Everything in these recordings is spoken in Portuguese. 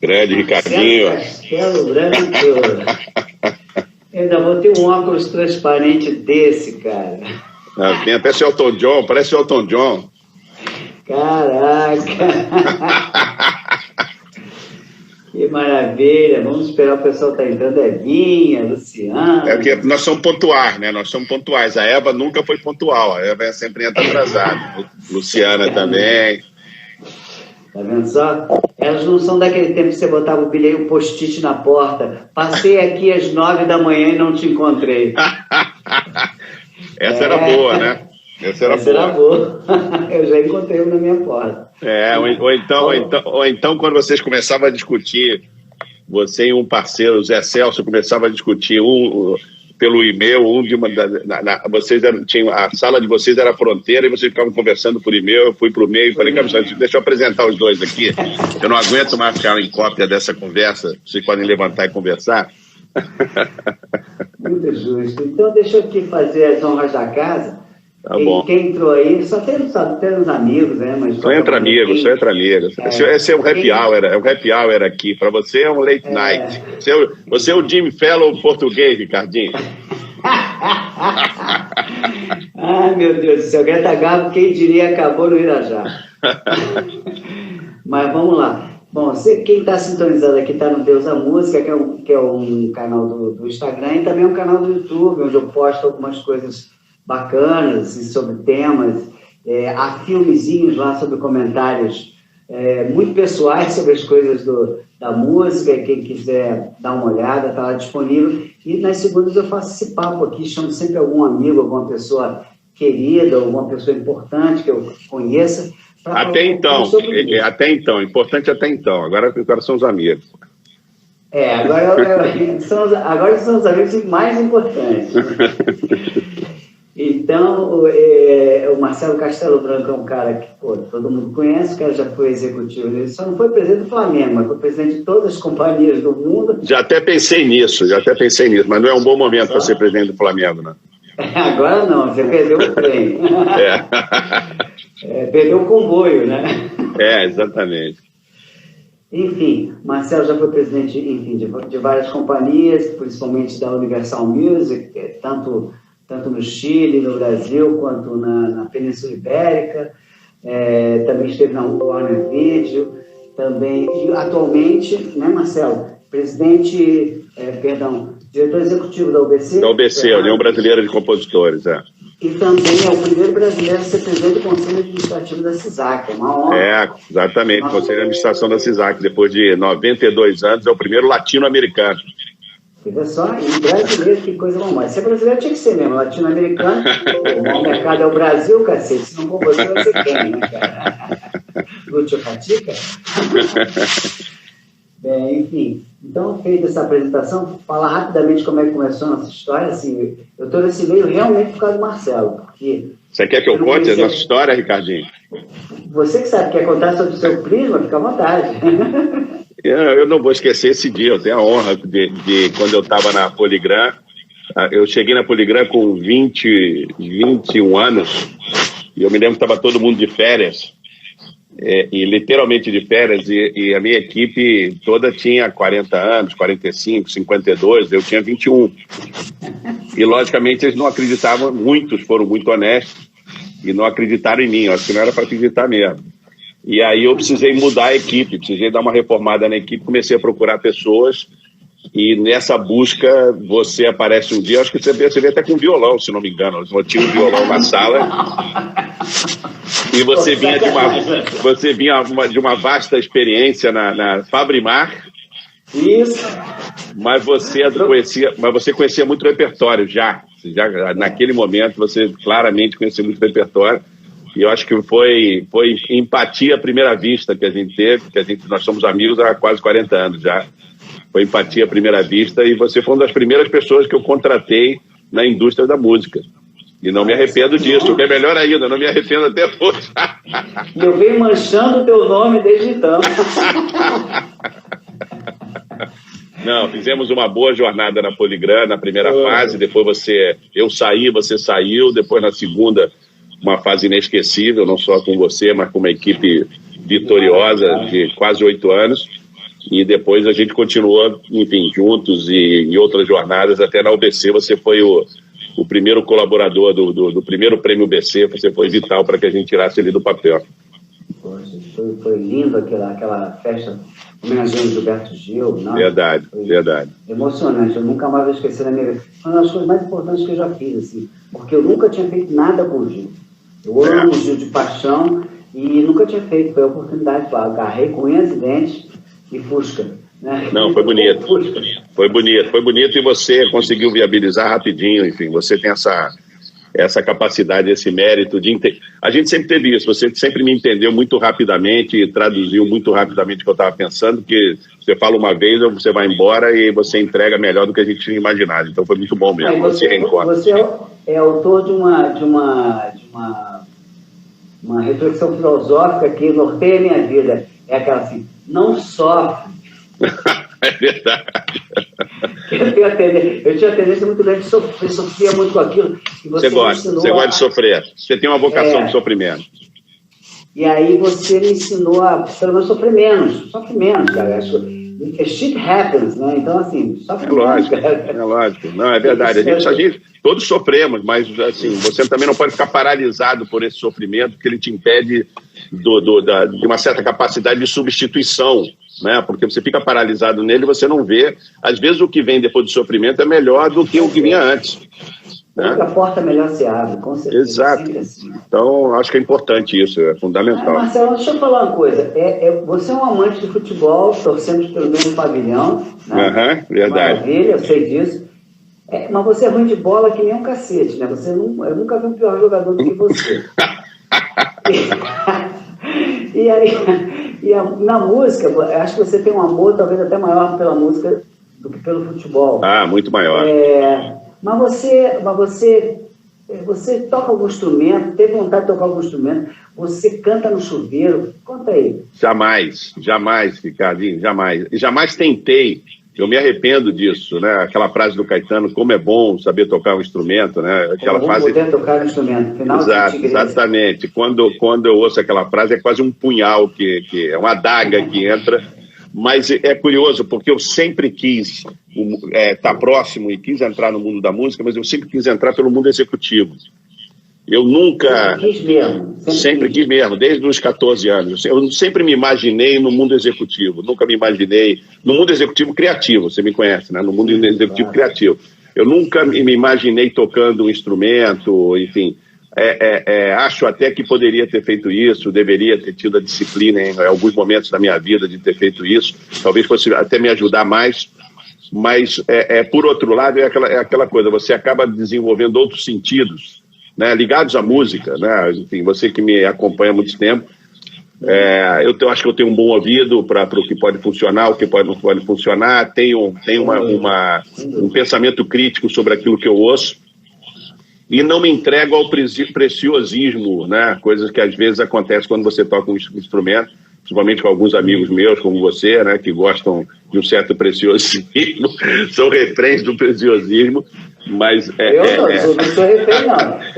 Grande Ricardinho. Castelo Branco. Eu ainda vou ter um óculos transparente desse, cara. Tem até seu Elton John, parece o Elton John. Caraca! Que maravilha! Vamos esperar, o pessoal tá entrando. Evinha, Luciana. É porque nós somos pontuais, né? Nós somos pontuais. A Eva nunca foi pontual. A Eva sempre entra atrasada. Luciana também. Tá vendo só? Elas não são daquele tempo que você botava o bilhete, um post-it na porta. Passei aqui às 9 da manhã e não te encontrei. Essa era boa, né? Essa era boa. Eu já encontrei um na minha porta. Ou então, quando vocês começavam a discutir, você e um parceiro, o Zé Celso, começava a discutir pelo e-mail, a sala de vocês era a fronteira e vocês ficavam conversando por e-mail. Eu fui pro meio e falei, deixa eu apresentar os dois aqui. Eu não aguento mais ficar em cópia dessa conversa. Vocês podem levantar e conversar. Muito justo. Então, deixa eu aqui fazer as honras da casa. Tá bom. Quem entrou aí, só tem uns amigos, né? Mas só entra amigos. Esse é o happy hour, é o happy hour aqui. Para você é um late night. Você é o Jimmy Fallon português, Ricardinho. Ai, meu Deus do céu. Greta Garbo, quem diria, acabou no Irajá. Mas vamos lá. Bom, quem está sintonizado aqui está no Deus da Música, que é um canal do Instagram, e também um canal do YouTube, onde eu posto algumas coisas bacanas assim, sobre temas. Há filmezinhos lá sobre comentários muito pessoais sobre as coisas da música. Quem quiser dar uma olhada, está lá disponível. E nas segundas eu faço esse papo aqui, chamo sempre algum amigo, alguma pessoa querida, alguma pessoa importante que eu conheça. Até então, importante até então. Agora são os amigos. Agora são os amigos mais importantes. Então, o Marcelo Castelo Branco é um cara que todo mundo conhece, o cara já foi executivo, ele só não foi presidente do Flamengo, mas foi presidente de todas as companhias do mundo. Já até pensei nisso, mas não é um bom momento para ser presidente do Flamengo, né? Agora não, você perdeu o trem. Perdeu o comboio, né? Exatamente. Enfim, Marcelo já foi presidente de várias companhias, principalmente da Universal Music, tanto no Chile, no Brasil, quanto na Península Ibérica. Também esteve na Warner Video, também, e atualmente, né, Marcelo, diretor executivo da UBC. Da UBC, União Brasileira de Compositores, E também é o primeiro brasileiro a ser presidente do Conselho Administrativo da CISAC, é uma honra. Exatamente, Conselho de Administração da CISAC, depois de 92 anos, é o primeiro latino-americano. Olha só, e brasileiro, que coisa mamãe. Ser brasileiro tinha que ser mesmo, latino-americano. O maior mercado é o Brasil, cacete. Se não for você, vai ser quem, né, cara? Lúcio Catica? Enfim, então, feita essa apresentação, falar rapidamente como é que começou a nossa história. Assim, eu estou nesse meio realmente por causa do Marcelo, porque... Você quer que eu conte a nossa história, Ricardinho? Você que sabe, quer contar sobre o seu prisma, fica à vontade. Eu não vou esquecer esse dia, eu tenho a honra de quando eu estava na Poligram, eu cheguei na Poligram com 21 anos, e eu me lembro que estava todo mundo de férias, e literalmente de férias, e a minha equipe toda tinha 40 anos, 45, 52, eu tinha 21. E, logicamente, eles não acreditavam, muitos foram muito honestos, e não acreditaram em mim, eu acho que não era para acreditar mesmo. E aí eu precisei mudar a equipe, precisei dar uma reformada na equipe, comecei a procurar pessoas, e nessa busca você aparece um dia, acho que você veio até com violão, se não me engano, eu tinha um violão na sala, e você vinha de uma vasta experiência na Fabrimar. Isso. Mas você conhecia muito repertório já naquele momento você claramente conhecia muito repertório. E eu acho que foi empatia à primeira vista que a gente teve, nós somos amigos há quase 40 anos já. Foi empatia à primeira vista e você foi uma das primeiras pessoas que eu contratei na indústria da música. E não me arrependo disso, o que é melhor ainda, não me arrependo até hoje. Eu venho manchando o teu nome desde então. Não, fizemos uma boa jornada na Poligram, na primeira fase, depois eu saí, você saiu, depois na segunda, uma fase inesquecível, não só com você, mas com uma equipe vitoriosa de quase 8 anos, e depois a gente continuou, enfim, juntos e em outras jornadas, até na UBC você foi o primeiro colaborador do primeiro prêmio UBC, você foi vital para que a gente tirasse ele do papel. Poxa, foi lindo aquela festa homenageando Gilberto Gil. Não? Verdade. Emocionante, eu nunca mais vou esquecer na minha vida. Foi uma das coisas mais importantes que eu já fiz, assim, porque eu nunca tinha feito nada com o Gil. Eu amo o Gil de paixão e nunca tinha feito, foi a oportunidade, eu agarrei com unhas e dentes e Fusca. Né? Não, foi bonito. Foi bonito e você conseguiu viabilizar rapidinho, enfim, você tem essa capacidade, esse mérito de entender. A gente sempre teve isso, você sempre me entendeu muito rapidamente e traduziu muito rapidamente o que eu estava pensando, que você fala uma vez, você vai embora e você entrega melhor do que a gente tinha imaginado. Então foi muito bom mesmo. Você é autor de uma reflexão filosófica que norteia a minha vida. É aquela assim, não sofre. É verdade. Eu tinha tendência muito grande de sofrer, sofria muito com aquilo. Você gosta de sofrer. Você tem uma vocação de sofrimento. E aí você me ensinou a, pelo menos, sofrer menos, cara. Shit happens, né? Então, assim, sofre menos, cara. É lógico. Não, é verdade. A gente todos sofremos, mas, assim, você também não pode ficar paralisado por esse sofrimento, porque ele te impede de uma certa capacidade de substituição, né? Porque você fica paralisado nele e você não vê. Às vezes o que vem depois do sofrimento é melhor do que o que vinha antes. A porta melhor se abre, com certeza. Exato. Assim. Então, acho que é importante isso, é fundamental. Marcelo, deixa eu falar uma coisa. Você é um amante de futebol, torcemos pelo mesmo pavilhão. Né? Verdade. Maravilha, eu sei disso. Mas você é ruim de bola que nem um cacete, né? Eu nunca vi um pior jogador do que você. Na música, acho que você tem um amor talvez até maior pela música do que pelo futebol. Muito maior. Mas você toca algum instrumento, teve vontade de tocar algum instrumento, você canta no chuveiro, conta aí. Jamais, Ricardinho, jamais. E jamais tentei, eu me arrependo disso, né? Aquela frase do Caetano, como é bom saber tocar um instrumento, né? Aquela frase... poder tocar um instrumento, final. Exatamente. Quando eu ouço aquela frase, é quase um punhal, que é uma adaga que entra. Mas é curioso, porque eu sempre quis estar próximo e quis entrar no mundo da música, mas eu sempre quis entrar pelo mundo executivo. Eu nunca... Sempre quis mesmo, desde os 14 anos. Eu sempre me imaginei no mundo executivo, nunca me imaginei... No mundo executivo criativo, você me conhece, né? No mundo executivo criativo. Eu nunca me imaginei tocando um instrumento, enfim... acho até que poderia ter feito isso, deveria ter tido a disciplina em alguns momentos da minha vida de ter feito isso, talvez fosse até me ajudar mais, mas por outro lado é aquela coisa, você acaba desenvolvendo outros sentidos, né, ligados à música, né? Enfim, você que me acompanha há muito tempo, eu acho que eu tenho um bom ouvido para o que pode funcionar, o que não pode funcionar, tenho um pensamento crítico sobre aquilo que eu ouço, e não me entrego ao preciosismo, né? Coisas que às vezes acontecem quando você toca um instrumento, principalmente com alguns amigos meus, como você, né? Que gostam de um certo preciosismo, são reféns do preciosismo, mas... eu não sou refém,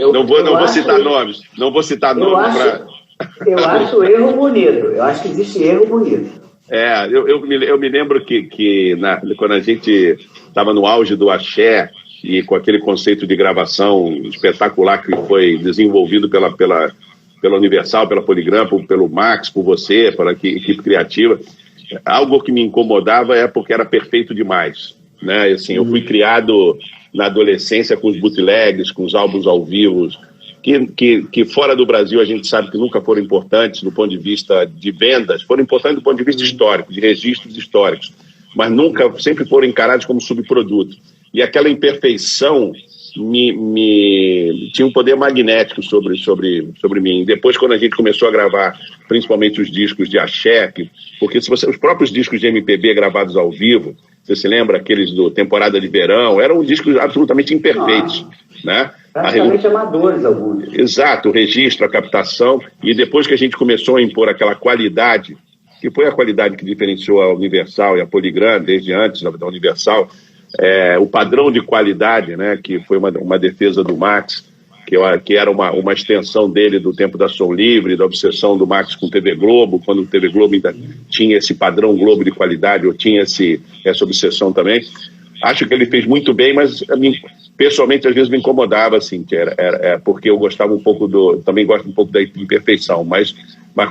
não. Não vou citar nomes, para... Eu acho erro bonito, eu acho que existe erro bonito. Eu me lembro que quando a gente estava no auge do axé, e com aquele conceito de gravação espetacular que foi desenvolvido pela Universal, pela Poligram, pelo Max, por você, pela equipe criativa, algo que me incomodava porque era perfeito demais, né? Assim, eu fui criado na adolescência com os bootlegs, com os álbuns ao vivo, que fora do Brasil a gente sabe que nunca foram importantes do ponto de vista de vendas, foram importantes do ponto de vista histórico, de registros históricos, mas nunca, sempre foram encarados como subproduto. E aquela imperfeição tinha um poder magnético sobre mim. Depois, quando a gente começou a gravar, principalmente os discos de axé, porque os próprios discos de MPB gravados ao vivo, você se lembra, aqueles do Temporada de Verão, eram discos absolutamente imperfeitos. Né? Praticamente amadores alguns. Exato, o registro, a captação, e depois que a gente começou a impor aquela qualidade, que foi a qualidade que diferenciou a Universal e a Poligram, desde antes da Universal, o padrão de qualidade, né, que foi uma defesa do Max, que era uma extensão dele do tempo da Som Livre, da obsessão do Max com TV Globo, quando o TV Globo ainda tinha esse padrão Globo de qualidade, ou tinha essa obsessão também. Acho que ele fez muito bem, mas a mim, pessoalmente, às vezes me incomodava, assim, que porque eu gostava um pouco também gosto um pouco da imperfeição, mas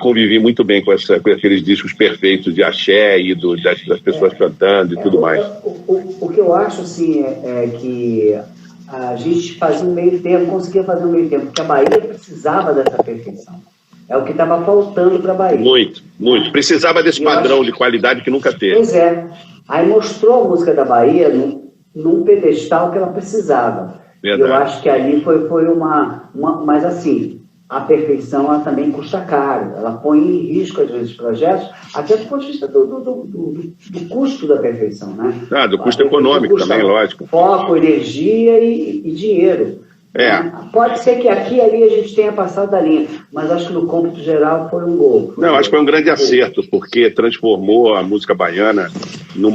convivi muito bem com aqueles discos perfeitos de axé e das pessoas cantando e tudo mais. O que eu acho, assim, é que a gente fazia um meio termo, conseguia fazer um meio termo, porque a Bahia precisava dessa perfeição. É o que estava faltando para a Bahia. Muito. Precisava desse padrão de qualidade que nunca teve. Pois é. Aí mostrou a música da Bahia num pedestal que ela precisava. Verdade. Eu acho que ali foi uma... Mas, assim, a perfeição ela também custa caro. Ela põe em risco, às vezes, projetos, até do ponto de vista do custo da perfeição, né? Do custo econômico também, lógico. Foco, energia e dinheiro. Pode ser que aqui e ali a gente tenha passado da linha, mas acho que no cômputo geral foi um gol. Acho que foi um grande acerto, porque transformou a música baiana num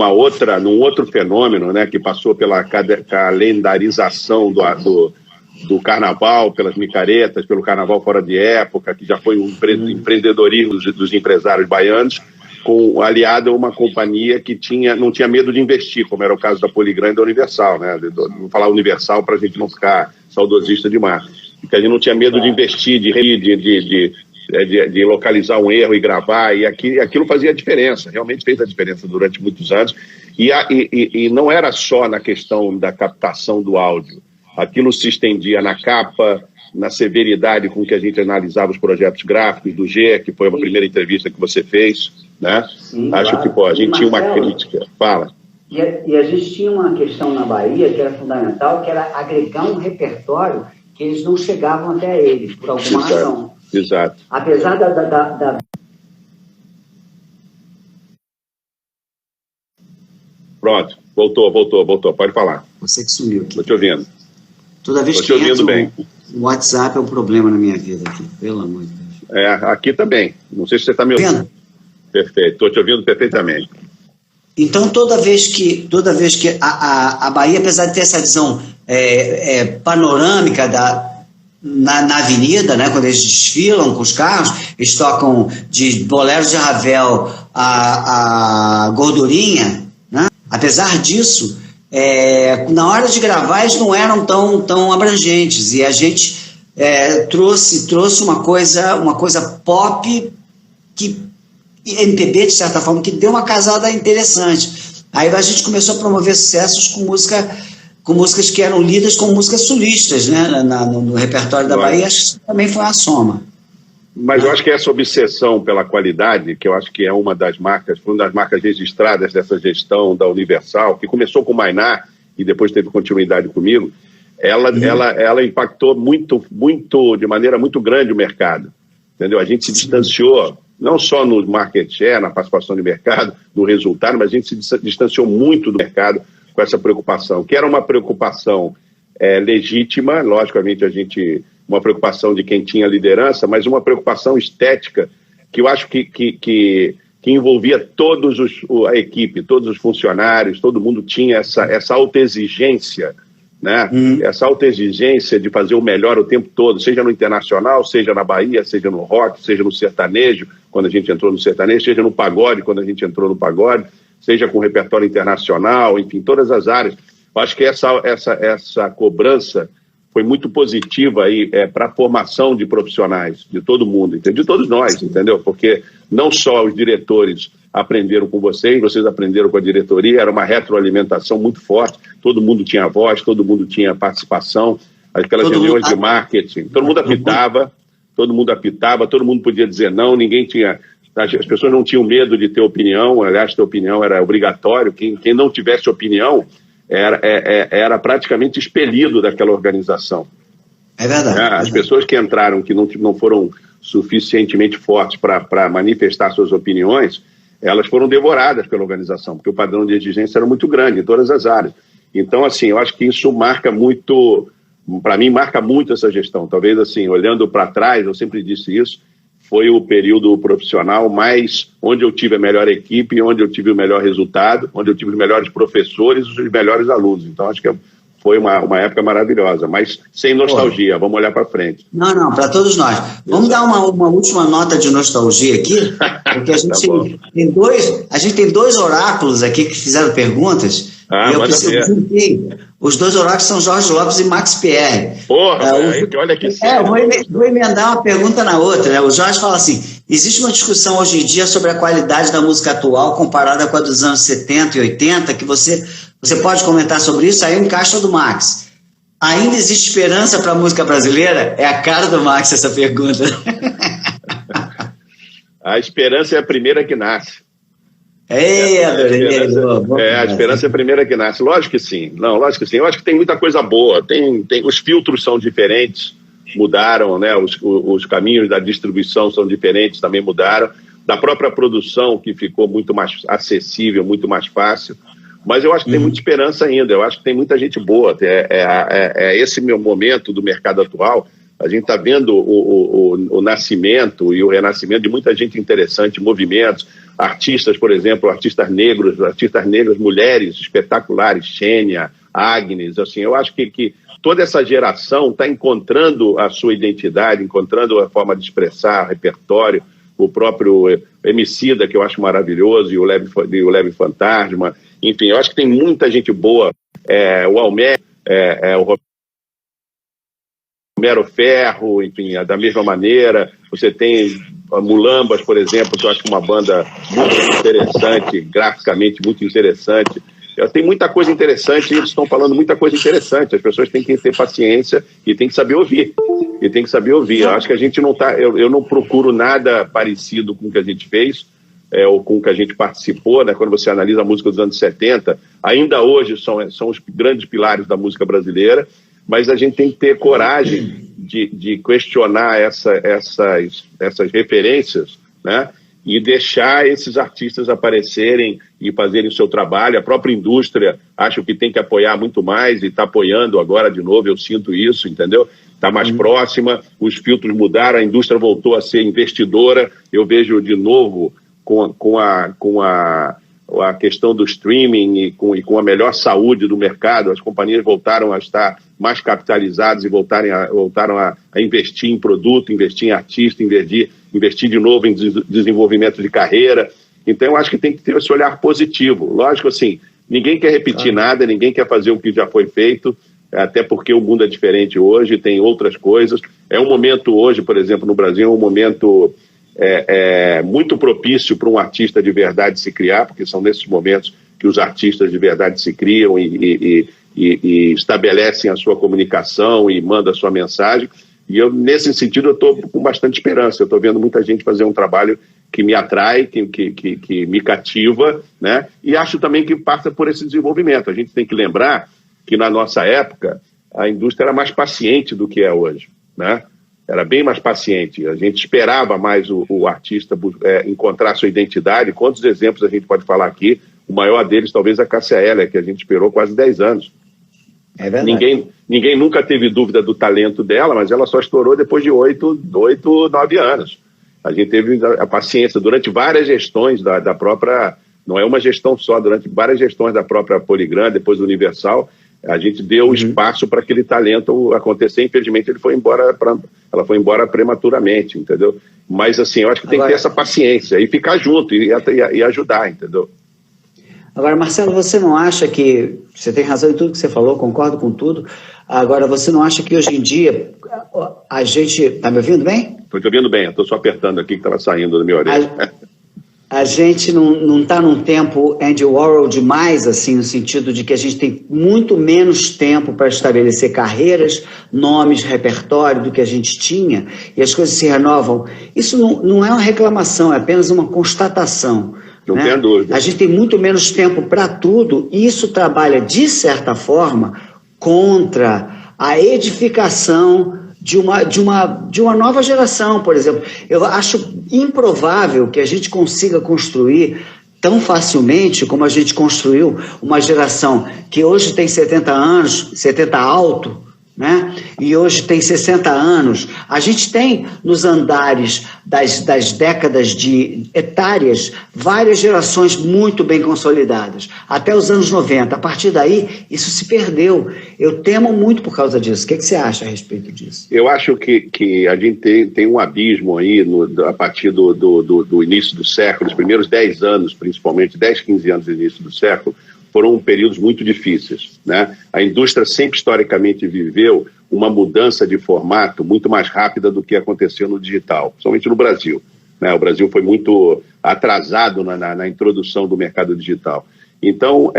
outro fenômeno, né, que passou pela calendarização do carnaval, pelas micaretas, pelo carnaval fora de época, que já foi um empreendedorismo dos empresários baianos, aliado a uma companhia que não tinha medo de investir, como era o caso da Poligram e da Universal, né? Vou falar Universal para a gente não ficar saudosista demais, porque a gente não tinha medo de investir, de localizar um erro e gravar, e aquilo fazia a diferença, realmente fez a diferença durante muitos anos, e não era só na questão da captação do áudio, aquilo se estendia na capa, na severidade com que a gente analisava os projetos gráficos do G, que foi uma primeira entrevista que você fez, né? Sim, acho claro. Que a gente tinha uma crítica. Fala. E a gente tinha uma questão na Bahia que era fundamental, que era agregar um repertório que eles não chegavam até ele, por alguma razão. Exato. Apesar da... Pronto, voltou, pode falar. Você que sumiu aqui. Estou te ouvindo. Toda vez que entro, bem. O WhatsApp é um problema na minha vida aqui, pelo amor de Deus. Aqui também. Não sei se você está me ouvindo. Perfeito, estou te ouvindo perfeitamente. Então, toda vez que a Bahia, apesar de ter essa visão panorâmica na avenida, né, quando eles desfilam com os carros, eles tocam de boleros de Ravel a Gordurinha, né? Apesar disso, na hora de gravar eles não eram tão abrangentes, e a gente trouxe uma coisa pop que MPB, de certa forma, que deu uma casada interessante. Aí a gente começou a promover sucessos com músicas que eram lidas como músicas solistas, né, no repertório da Bahia. Acho que também foi uma soma. Mas eu acho que essa obsessão pela qualidade, que eu acho que é uma das marcas registradas dessa gestão da Universal, que começou com o Mainá e depois teve continuidade comigo, ela impactou muito, de maneira muito grande o mercado. Entendeu? A gente se distanciou, não só no market share, na participação de mercado, no resultado, mas a gente se distanciou muito do mercado com essa preocupação, que era uma preocupação legítima, logicamente uma preocupação de quem tinha liderança, mas uma preocupação estética, que eu acho que envolvia a equipe, todos os funcionários, todo mundo tinha essa autoexigência, né? Essa autoexigência de fazer o melhor o tempo todo, seja no internacional, seja na Bahia, seja no rock, seja no sertanejo, quando a gente entrou no sertanejo, seja no pagode, quando a gente entrou no pagode, seja com repertório internacional, enfim, todas as áreas. Eu acho que essa cobrança foi muito positiva para a formação de profissionais, de todo mundo, de todos nós, entendeu? Porque não só os diretores aprenderam com vocês aprenderam com a diretoria, era uma retroalimentação muito forte, todo mundo tinha voz, todo mundo tinha participação, aquelas reuniões de marketing, todo mundo apitava, todo mundo podia dizer não, ninguém tinha... As pessoas não tinham medo de ter opinião, aliás, ter opinião era obrigatório, quem não tivesse opinião era praticamente expelido daquela organização. É verdade. As pessoas que entraram, que não foram suficientemente fortes para manifestar suas opiniões, elas foram devoradas pela organização, porque o padrão de exigência era muito grande em todas as áreas. Então, assim, eu acho que isso marca muito, para mim, marca muito essa gestão. Talvez, assim, olhando para trás, eu sempre disse isso, foi o período profissional onde eu tive a melhor equipe, onde eu tive o melhor resultado, onde eu tive os melhores professores e os melhores alunos. Então, acho que foi uma época maravilhosa, mas sem nostalgia. Vamos olhar para frente. Não, para todos nós. Vamos dar uma última nota de nostalgia aqui, porque a gente tem dois oráculos aqui que fizeram perguntas. E eu juntei. Os dois oráculos são Jorge Lopes e Max Pierre. Porra, olha que sério. Vou emendar uma pergunta na outra, né? O Jorge fala assim: existe uma discussão hoje em dia sobre a qualidade da música atual comparada com a dos anos 70 e 80, que você pode comentar sobre isso? Aí encaixa do Max. Ainda existe esperança para a música brasileira? É a cara do Max essa pergunta. A esperança é a primeira que nasce. A esperança é a primeira que nasce. Lógico que sim. Lógico que sim. Eu acho que tem muita coisa boa. Os filtros são diferentes, mudaram, né? Os caminhos da distribuição são diferentes, também mudaram. Da própria produção, que ficou muito mais acessível, muito mais fácil. Mas eu acho que tem muita esperança ainda. Eu acho que tem muita gente boa. Esse meu momento do mercado atual. A gente está vendo o nascimento e o renascimento de muita gente interessante, movimentos, artistas, por exemplo, artistas negras, mulheres espetaculares, Xênia, Agnes, assim, eu acho que toda essa geração está encontrando a sua identidade, encontrando a forma de expressar, repertório, o próprio Emicida, que eu acho maravilhoso, e o Leve Fantasma, enfim, eu acho que tem muita gente boa, o Almé, o Romero Ferro, enfim, da mesma maneira. Você tem Mulambas, por exemplo, que eu acho uma banda muito interessante, graficamente muito interessante. Tem muita coisa interessante, e eles estão falando muita coisa interessante. As pessoas têm que ter paciência e têm que saber ouvir. Eu acho que a gente não está... Eu não procuro nada parecido com o que a gente fez, ou com o que a gente participou, né? Quando você analisa a música dos anos 70, ainda hoje são os grandes pilares da música brasileira, mas a gente tem que ter coragem de questionar essas referências, né? E deixar esses artistas aparecerem e fazerem o seu trabalho. A própria indústria, acho que tem que apoiar muito mais, e está apoiando agora de novo, eu sinto isso, entendeu? Está mais próxima, os filtros mudaram, a indústria voltou a ser investidora. Eu vejo de novo com a questão do streaming e com a melhor saúde do mercado, as companhias voltaram a estar mais capitalizadas e voltaram a investir em produto, investir em artista, investir de novo em desenvolvimento de carreira. Então, eu acho que tem que ter esse olhar positivo. Lógico, assim, ninguém quer repetir nada, ninguém quer fazer o que já foi feito, até porque o mundo é diferente hoje, tem outras coisas. É um momento hoje, por exemplo, no Brasil, é um momento... muito propício para um artista de verdade se criar, porque são nesses momentos que os artistas de verdade se criam e estabelecem a sua comunicação e mandam a sua mensagem. E eu, nesse sentido, eu estou com bastante esperança. Eu estou vendo muita gente fazer um trabalho que me atrai, que me cativa, né? E acho também que passa por esse desenvolvimento. A gente tem que lembrar que, na nossa época, a indústria era mais paciente do que é hoje, né? Era bem mais paciente, a gente esperava mais o artista encontrar sua identidade. Quantos exemplos a gente pode falar aqui? O maior deles talvez a Cássia Eller, que a gente esperou quase 10 anos. É verdade. Ninguém nunca teve dúvida do talento dela, mas ela só estourou depois de 8, 9 anos. A gente teve a paciência durante várias gestões da própria... Não é uma gestão só, durante várias gestões da própria Poligram, depois do Universal, a gente deu espaço para aquele talento acontecer. Infelizmente, ela foi embora prematuramente, entendeu? Mas, assim, eu acho que tem que ter essa paciência e ficar junto e ajudar, entendeu? Agora, Marcelo, você não acha que... Você tem razão em tudo que você falou, concordo com tudo. Agora, você não acha que hoje em dia a gente... Está me ouvindo bem? Estou te ouvindo bem, estou só apertando aqui que estava saindo da minha orelha. A gente não está num tempo Andy Warhol demais, assim, no sentido de que a gente tem muito menos tempo para estabelecer carreiras, nomes, repertório do que a gente tinha, e as coisas se renovam. Isso não é uma reclamação, é apenas uma constatação. Não tenho dúvida. A gente tem muito menos tempo para tudo, e isso trabalha, de certa forma, contra a edificação de uma nova geração, por exemplo. Eu acho improvável que a gente consiga construir tão facilmente como a gente construiu uma geração que hoje tem 70 anos, 70 alto, né? E hoje tem 60 anos. A gente tem nos andares das décadas etárias várias gerações muito bem consolidadas, até os anos 90. A partir daí, isso se perdeu. Eu temo muito por causa disso. O que você acha a respeito disso? Eu acho que a gente tem um abismo aí a partir do início do século, os primeiros 10 anos, principalmente 10, 15 anos do início do século, foram períodos muito difíceis, né? A indústria sempre historicamente viveu uma mudança de formato muito mais rápida do que aconteceu no digital, principalmente no Brasil, né? O Brasil foi muito atrasado na introdução do mercado digital. Então,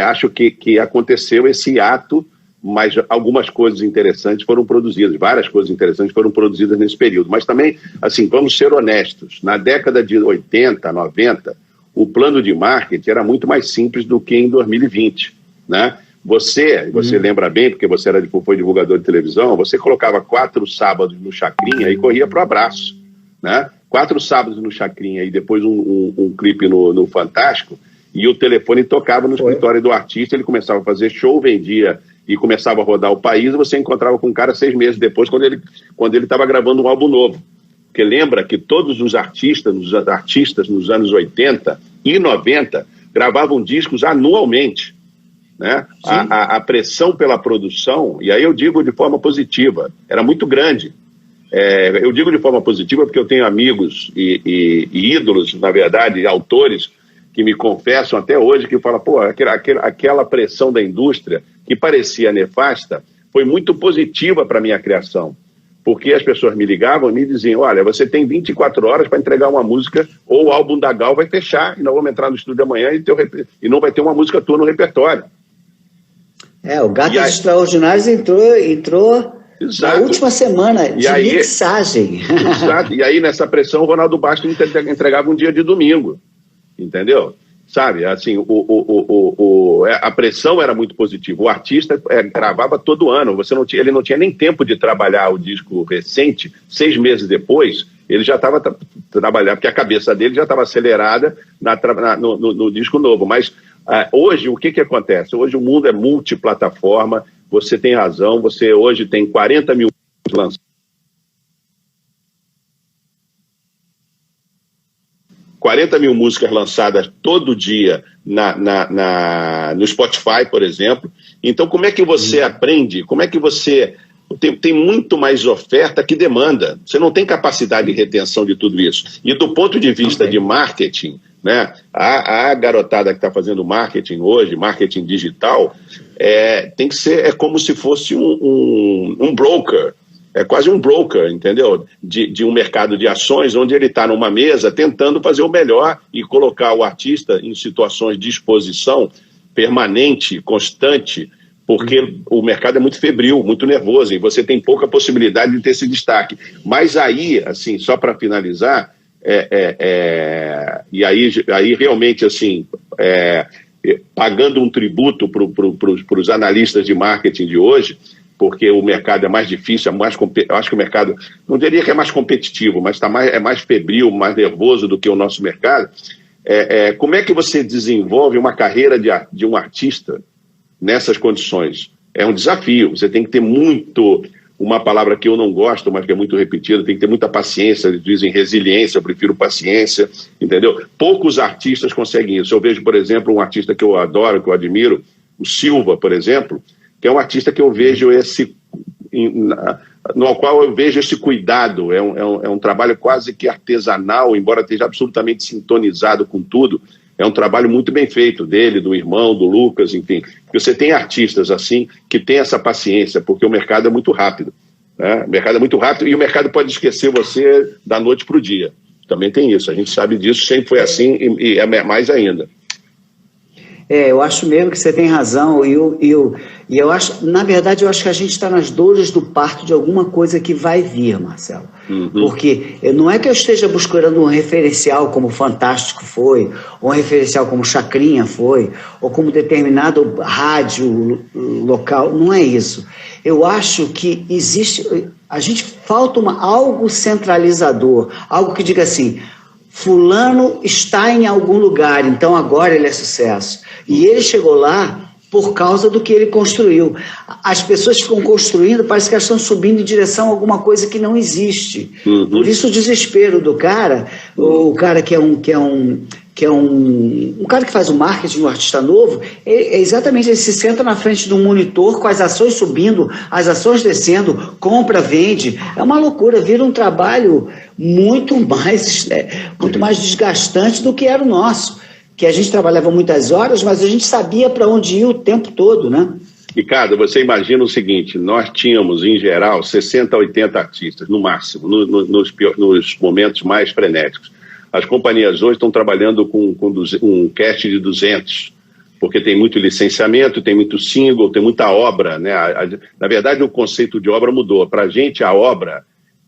acho que aconteceu esse ato, mas algumas coisas interessantes foram produzidas, várias coisas interessantes foram produzidas nesse período. Mas também, assim, vamos ser honestos, na década de 80, 90, o plano de marketing era muito mais simples do que em 2020, né? Você lembra bem, porque você foi divulgador de televisão, você colocava 4 sábados no Chacrinha e corria para o abraço, né? 4 sábados no Chacrinha e depois um clipe no Fantástico, e o telefone tocava no escritório do artista, ele começava a fazer show, vendia e começava a rodar o país, e você encontrava com o cara 6 meses depois, quando ele estava gravando um álbum novo. Porque lembra que todos os artistas nos anos 80 e 90 gravavam discos anualmente, né? A pressão pela produção, e aí eu digo de forma positiva, era muito grande. Eu digo de forma positiva porque eu tenho amigos e ídolos, na verdade, autores, que me confessam até hoje, que falam, pô, aquela pressão da indústria, que parecia nefasta, foi muito positiva para a minha criação. Porque as pessoas me ligavam e me diziam, olha, você tem 24 horas para entregar uma música, ou o álbum da Gal vai fechar, e nós vamos entrar no estúdio amanhã e não vai ter uma música tua no repertório. O Gatos Extraordinários entrou exato, na última semana de mixagem. Exato, e aí nessa pressão o Ronaldo Bastos entregava um dia de domingo, entendeu? Sabe, assim, a pressão era muito positiva. O artista gravava todo ano. Ele não tinha nem tempo de trabalhar o disco recente. 6 meses depois, ele já estava trabalhando, porque a cabeça dele já estava acelerada no disco novo. Mas hoje, o que acontece? Hoje o mundo é multiplataforma. Você tem razão. Você hoje tem 40 mil lançados. 40 mil músicas lançadas todo dia no Spotify, por exemplo. Então, como é que você aprende? Como é que você... Tem muito mais oferta que demanda. Você não tem capacidade de retenção de tudo isso. E do ponto de vista de marketing, né, a garotada que está fazendo marketing hoje, marketing digital, tem que ser como se fosse um broker. É quase um broker, entendeu? De um mercado de ações, onde ele está numa mesa tentando fazer o melhor e colocar o artista em situações de exposição permanente, constante, porque o mercado é muito febril, muito nervoso, e você tem pouca possibilidade de ter esse destaque. Mas aí, assim, só para finalizar, e aí realmente, assim, pagando um tributo para os analistas de marketing de hoje, porque o mercado é mais difícil, eu acho que o mercado, não diria que é mais competitivo, mas é mais febril, mais nervoso do que o nosso mercado. Como é que você desenvolve uma carreira de um artista nessas condições? É um desafio, você tem que ter uma palavra que eu não gosto, mas que é muito repetida, tem que ter muita paciência, eles dizem resiliência, eu prefiro paciência, entendeu? Poucos artistas conseguem isso. Eu vejo, por exemplo, um artista que eu adoro, que eu admiro, o Silva, por exemplo, que é um artista que eu vejo no qual eu vejo esse cuidado, é um trabalho quase que artesanal, embora esteja absolutamente sintonizado com tudo, é um trabalho muito bem feito dele, do irmão, do Lucas, enfim. Você tem artistas assim que têm essa paciência, porque o mercado é muito rápido, né? O mercado é muito rápido e o mercado pode esquecer você da noite para o dia. Também tem isso, a gente sabe disso, sempre foi assim e é mais ainda. Eu acho mesmo que você tem razão, e eu acho, na verdade, eu acho que a gente está nas dores do parto de alguma coisa que vai vir, Marcelo. Uhum. Porque não é que eu esteja buscando um referencial como o Fantástico foi, ou um referencial como o Chacrinha foi, ou como determinado rádio local, não é isso. Eu acho que falta algo centralizador, algo que diga assim, fulano está em algum lugar, então agora ele é sucesso. E ele chegou lá por causa do que ele construiu. As pessoas ficam construindo, parece que elas estão subindo em direção a alguma coisa que não existe. Por isso o desespero do cara, o cara que é um cara que faz o marketing, um artista novo, é exatamente, ele se senta na frente de um monitor com as ações subindo, as ações descendo, compra, vende. É uma loucura, vira um trabalho muito mais desgastante do que era o nosso, que a gente trabalhava muitas horas, mas a gente sabia para onde ir o tempo todo, né? Ricardo, você imagina o seguinte, nós tínhamos, em geral, 60 a 80 artistas, no máximo, nos momentos mais frenéticos. As companhias hoje estão trabalhando com um cast de 200, porque tem muito licenciamento, tem muito single, tem muita obra, né? Na verdade, o conceito de obra mudou. Para a gente, a obra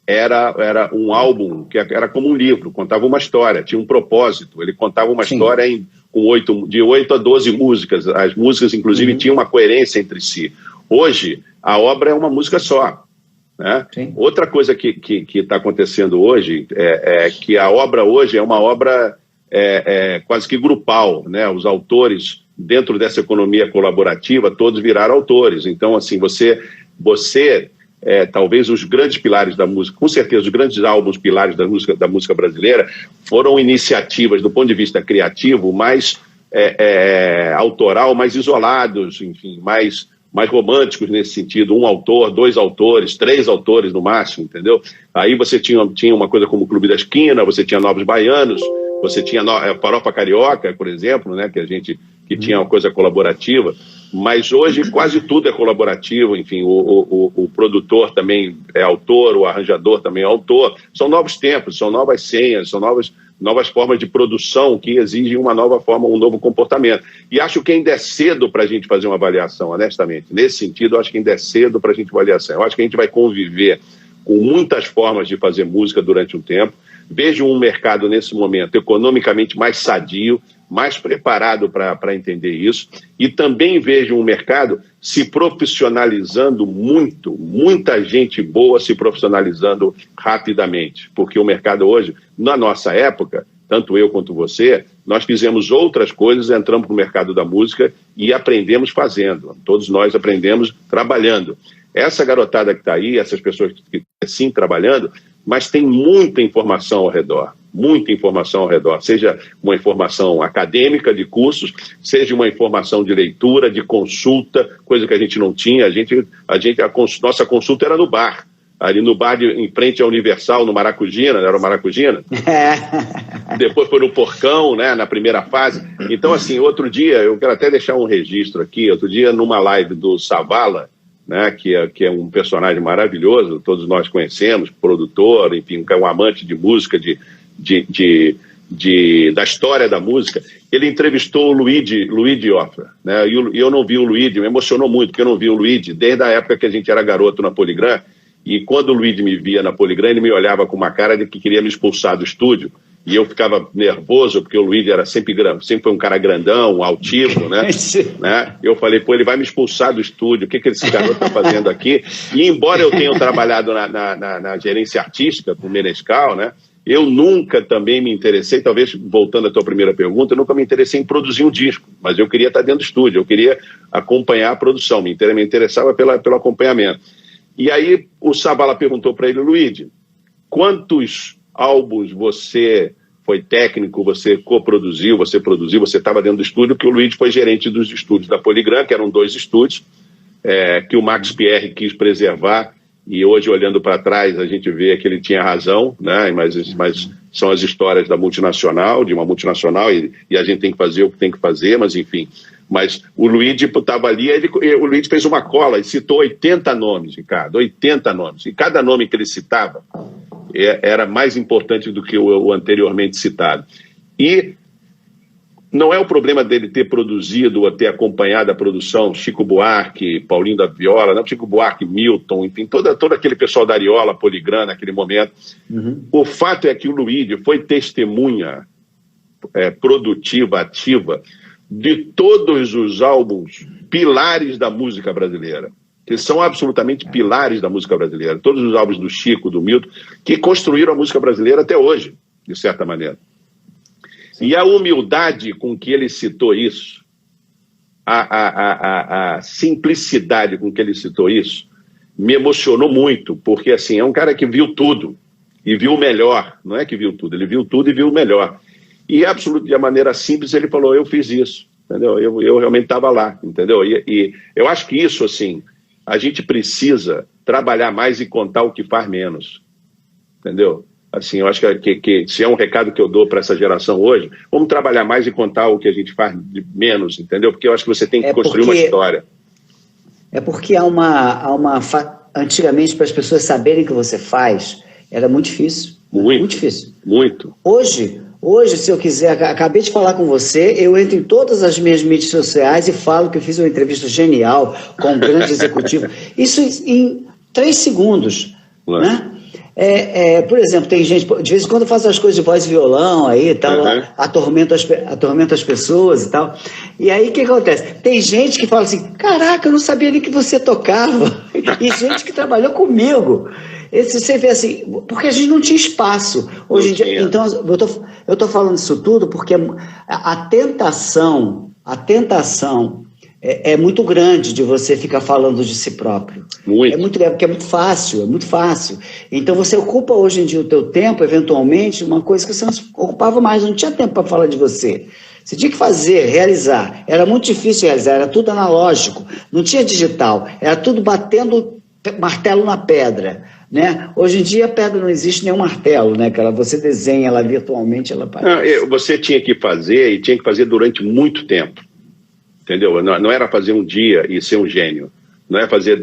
era um álbum que era como um livro, contava uma história, tinha um propósito. Ele contava uma história de 8 a 12 músicas. As músicas, inclusive, tinham uma coerência entre si. Hoje, a obra é uma música só. Né? Outra coisa que está acontecendo hoje é que a obra hoje é uma obra quase que grupal, né? Os autores, dentro dessa economia colaborativa, todos viraram autores. Então, assim, você talvez os grandes pilares da música, com certeza os grandes álbuns pilares da música brasileira foram iniciativas do ponto de vista criativo mais autoral, mais isolados, enfim, mais românticos nesse sentido, um autor, 2 autores, 3 autores no máximo, entendeu? Aí você tinha uma coisa como o Clube da Esquina, você tinha Novos Baianos, você tinha Farofa Carioca, por exemplo, né, que tinha uma coisa colaborativa, mas hoje quase tudo é colaborativo, enfim, o produtor também é autor, o arranjador também é autor, são novos tempos, são novas senhas, são novas formas de produção que exigem uma nova forma, um novo comportamento. E acho que ainda é cedo para a gente fazer uma avaliação, honestamente. Nesse sentido, eu acho que ainda é cedo para a gente avaliação. Eu acho que a gente vai conviver com muitas formas de fazer música durante um tempo. Vejo um mercado, nesse momento, economicamente mais sadio, mais preparado para entender isso, e também vejo um mercado se profissionalizando muito, muita gente boa se profissionalizando rapidamente, porque o mercado hoje, na nossa época, tanto eu quanto você, nós fizemos outras coisas, entramos no mercado da música e aprendemos fazendo, todos nós aprendemos trabalhando. Essa garotada que está aí, essas pessoas que estão sim trabalhando, mas tem muita informação ao redor, seja uma informação acadêmica de cursos, seja uma informação de leitura, de consulta, coisa que a gente não tinha. Nossa consulta era no bar, ali no bar em frente à Universal, no Maracujina, era o Maracujina? Depois foi no Porcão, né, na primeira fase. Então, assim, outro dia, eu quero até deixar um registro aqui, outro dia numa live do Savala, né, que é um personagem maravilhoso, todos nós conhecemos, produtor, enfim, um amante de música, da história da música. Ele entrevistou o Luigi Ofra, né, e eu não vi o Luigi, me emocionou muito, porque eu não vi o Luigi desde a época que a gente era garoto na Poligram, e quando o Luigi me via na Poligram, ele me olhava com uma cara de que queria me expulsar do estúdio, e eu ficava nervoso, porque o Luigi era sempre foi um cara grandão, altivo, né? Eu falei, pô, ele vai me expulsar do estúdio, o que esse garoto está fazendo aqui? E embora eu tenha trabalhado na gerência artística com o Menescal, né? Eu nunca também me interessei, talvez voltando à tua primeira pergunta, eu nunca me interessei em produzir um disco, mas eu queria estar dentro do estúdio, eu queria acompanhar a produção, me interessava pelo acompanhamento. E aí o Savala perguntou para ele, Luigi, quantos álbuns você foi técnico, você coproduziu, você produziu, você estava dentro do estúdio, que o Luigi foi gerente dos estúdios da Poligram, que eram 2 estúdios, que o Max Pierre quis preservar, e hoje, olhando para trás, a gente vê que ele tinha razão, né? Mas são as histórias de uma multinacional, e a gente tem que fazer o que tem que fazer, mas enfim. Mas o Luigi estava ali, o Luigi fez uma cola e citou 80 nomes, Ricardo, 80 nomes. E cada nome que ele citava era mais importante do que o anteriormente citado. E não é o problema dele ter produzido ou ter acompanhado a produção Chico Buarque, Paulinho da Viola, não, Chico Buarque, Milton, enfim, todo aquele pessoal da Ariola, Poligram, naquele momento. O fato é que o Luigi foi testemunha produtiva, ativa, de todos os álbuns pilares da música brasileira, que são absolutamente pilares da música brasileira. Todos os álbuns do Chico, do Milton, que construíram a música brasileira até hoje, de certa maneira. E a humildade com que ele citou isso, a simplicidade com que ele citou isso me emocionou muito, porque assim, é um cara que viu tudo e viu o melhor. Não é que viu tudo, ele viu tudo e viu o melhor. E absolutamente de maneira simples ele falou, eu fiz isso, entendeu? Eu realmente estava lá, entendeu? E eu acho que isso, assim, a gente precisa trabalhar mais e contar o que faz menos, entendeu? Assim, eu acho que se é um recado que eu dou para essa geração hoje, vamos trabalhar mais e contar o que a gente faz de menos, entendeu? Porque eu acho que você tem que construir uma história. É porque antigamente, para as pessoas saberem o que você faz, era muito difícil. Muito difícil. Muito. Hoje, se eu quiser, acabei de falar com você, eu entro em todas as minhas mídias sociais e falo que eu fiz uma entrevista genial com um grande executivo. Isso em 3 segundos, né? Por exemplo, tem gente, de vez em quando eu faço as coisas de voz e violão aí e tal, atormento as pessoas e tal. E aí o que acontece? Tem gente que fala assim, caraca, eu não sabia nem que você tocava. E gente que trabalhou comigo. Você vê assim, porque a gente não tinha espaço. Hoje em dia, então, eu estou falando isso tudo porque a tentação é muito grande de você ficar falando de si próprio. Muito. Porque é muito fácil. Então você ocupa hoje em dia o teu tempo, eventualmente, uma coisa que você não ocupava mais, não tinha tempo para falar de você. Você tinha que realizar. Era muito difícil realizar, era tudo analógico, não tinha digital, era tudo batendo martelo na pedra, né? Hoje em dia a pedra não existe nem um martelo, né? Você desenha ela virtualmente, ela aparece. Você tinha que fazer, e tinha que fazer durante muito tempo. Entendeu? Não era fazer um dia e ser um gênio. Não é fazer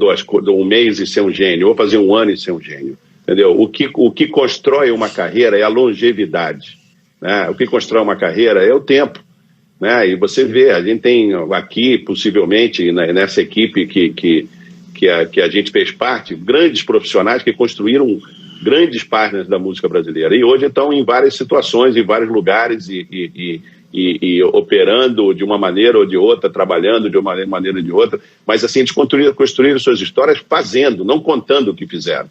um mês e ser um gênio, ou fazer um ano e ser um gênio. Entendeu? O que constrói uma carreira é a longevidade. Né? O que constrói uma carreira é o tempo. Né? E você vê, a gente tem aqui, possivelmente, nessa equipe que a gente fez parte, grandes profissionais que construíram grandes páginas da música brasileira. E hoje estão em várias situações, em vários lugares e operando de uma maneira ou de outra, trabalhando de uma maneira ou de outra, mas assim, eles construíram suas histórias fazendo, não contando o que fizeram.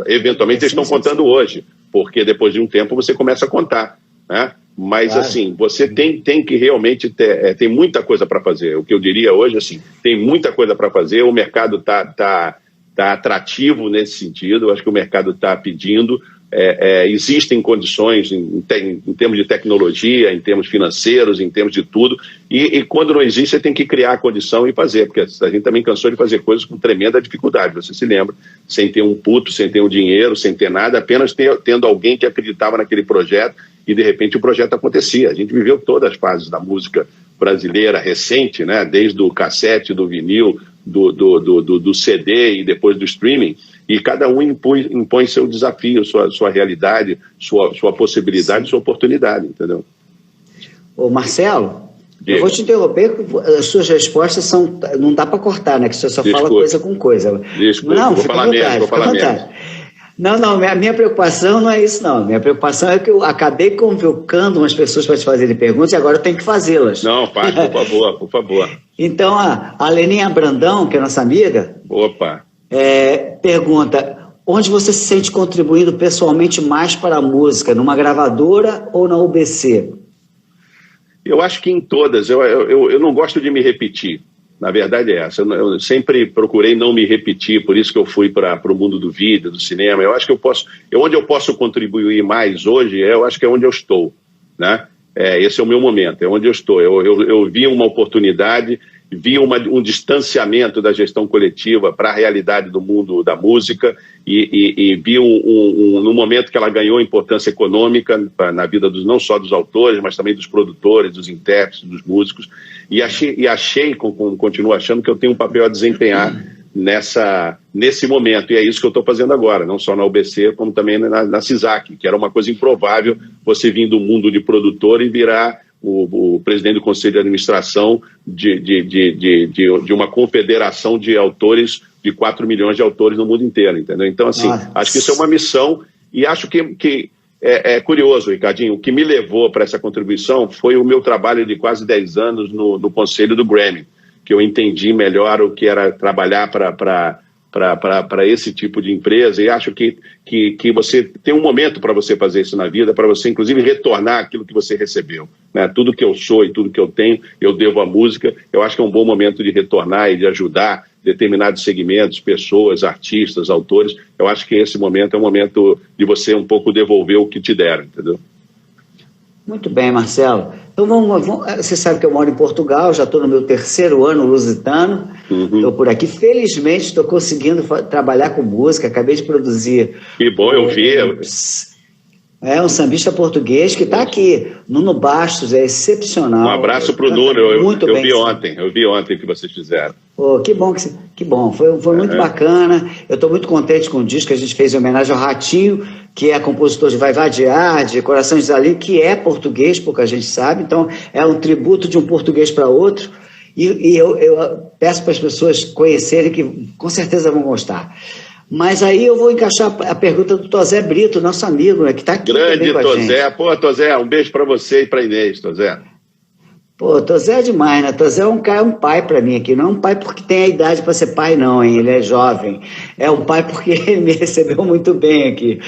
Eventualmente eles estão contando hoje, porque depois de um tempo você começa a contar, né? Mas claro, assim, você tem que realmente tem muita coisa para fazer. O que eu diria hoje, assim, tem muita coisa para fazer, o mercado tá atrativo nesse sentido, eu acho que o mercado está pedindo. Existem condições em termos de tecnologia, em termos financeiros, em termos de tudo, e quando não existe, você tem que criar a condição e fazer, porque a gente também cansou de fazer coisas com tremenda dificuldade, você se lembra, sem ter um puto, sem ter um dinheiro, sem ter nada, apenas tendo alguém que acreditava naquele projeto, e de repente o projeto acontecia. A gente viveu todas as fases da música brasileira recente, né? Desde o cassete, do vinil, do CD e depois do streaming, e cada um impõe seu desafio, sua realidade, sua possibilidade, sua oportunidade, entendeu? Ô Marcelo, eu vou te interromper, as suas respostas não dá para cortar, né? Que você só fala coisa com coisa. Desculpa, vou falar menos. Não, minha preocupação não é isso, não. Minha preocupação é que eu acabei convocando umas pessoas para te fazerem perguntas e agora eu tenho que fazê-las. Não, faz, por favor. Então, a Leninha Brandão, que é nossa amiga, pergunta, onde você se sente contribuindo pessoalmente mais para a música, numa gravadora ou na UBC? Eu acho que em todas. Eu não gosto de me repetir. Na verdade é essa. Eu sempre procurei não me repetir, por isso que eu fui para o mundo do vídeo, do cinema. Eu acho que onde eu posso contribuir mais hoje, eu acho que é onde eu estou, né? Esse é o meu momento, é onde eu estou. Eu vi uma oportunidade, vi um distanciamento da gestão coletiva para a realidade do mundo da música e vi no momento que ela ganhou importância econômica na vida não só dos autores, mas também dos produtores, dos intérpretes, dos músicos, continuo achando que eu tenho um papel a desempenhar nesse momento, e é isso que eu estou fazendo agora, não só na UBC, como também na CISAC, que era uma coisa improvável você vir do mundo de produtor e virar o presidente do Conselho de Administração de uma confederação de autores, de 4 milhões de autores no mundo inteiro, entendeu? Então, assim, acho que isso é uma missão, e acho que é curioso, Ricardinho, o que me levou para essa contribuição foi o meu trabalho de quase 10 anos no Conselho do Grammy, que eu entendi melhor o que era trabalhar para para esse tipo de empresa, e acho que você tem um momento para você fazer isso na vida, para você, inclusive, retornar aquilo que você recebeu. Né? Tudo que eu sou e tudo que eu tenho, eu devo à música. Eu acho que é um bom momento de retornar e de ajudar determinados segmentos, pessoas, artistas, autores. Eu acho que esse momento é um momento de você um pouco devolver o que te deram, entendeu? Muito bem, Marcelo. Então, você sabe que eu moro em Portugal, já estou no meu 3º ano lusitano, estou por aqui. Felizmente, estou conseguindo trabalhar com música, acabei de produzir. Que bom, eu vi. Um sambista português que está aqui, Nuno Bastos, é excepcional. Um abraço para o Nuno, eu vi ontem que vocês fizeram. Oh, que bom, foi muito bacana. Eu estou muito contente com o disco que a gente fez em homenagem ao Ratinho, que é compositor de Vai Vadiar, de Coração de Zalim, que é português, pouca gente sabe, então é um tributo de um português para outro, e eu peço para as pessoas conhecerem, que com certeza vão gostar. Mas aí eu vou encaixar a pergunta do Tozé Brito, nosso amigo, né, que está aqui grande com a Tozé. gente. Pô, Tozé, um beijo para você e para Inês, Tozé. Pô, Tozé é demais, né? Tozé é um pai para mim aqui. Não é um pai porque tem a idade para ser pai, não, hein? Ele é jovem. É um pai porque ele me recebeu muito bem aqui.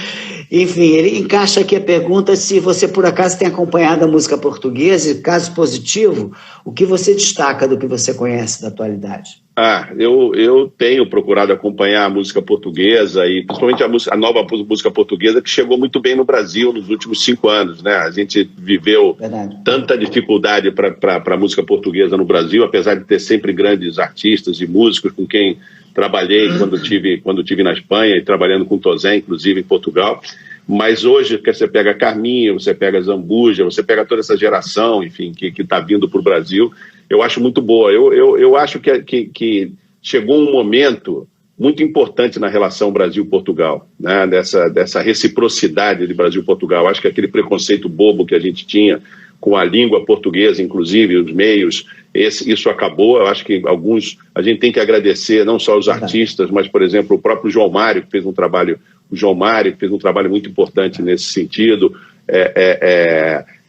Enfim, ele encaixa aqui a pergunta se você, por acaso, tem acompanhado a música portuguesa, e caso positivo, o que você destaca do que você conhece da atualidade? Eu tenho procurado acompanhar a música portuguesa, e principalmente a nova música portuguesa, que chegou muito bem no Brasil nos últimos 5 anos, né? A gente viveu tanta dificuldade para a música portuguesa no Brasil, apesar de ter sempre grandes artistas e músicos com quem trabalhei quando tive na Espanha, e trabalhando com Tozé, inclusive em Portugal. Mas hoje, que você pega Carminho, você pega Zambuja, você pega toda essa geração, enfim, que está vindo para o Brasil, eu acho muito boa. Eu acho que chegou um momento muito importante na relação Brasil-Portugal, né? Dessa reciprocidade de Brasil-Portugal. Acho que aquele preconceito bobo que a gente tinha com a língua portuguesa, inclusive, os meios, isso acabou. Eu acho que a gente tem que agradecer não só os artistas, mas, por exemplo, o próprio João Mário, que fez um trabalho muito importante nesse sentido,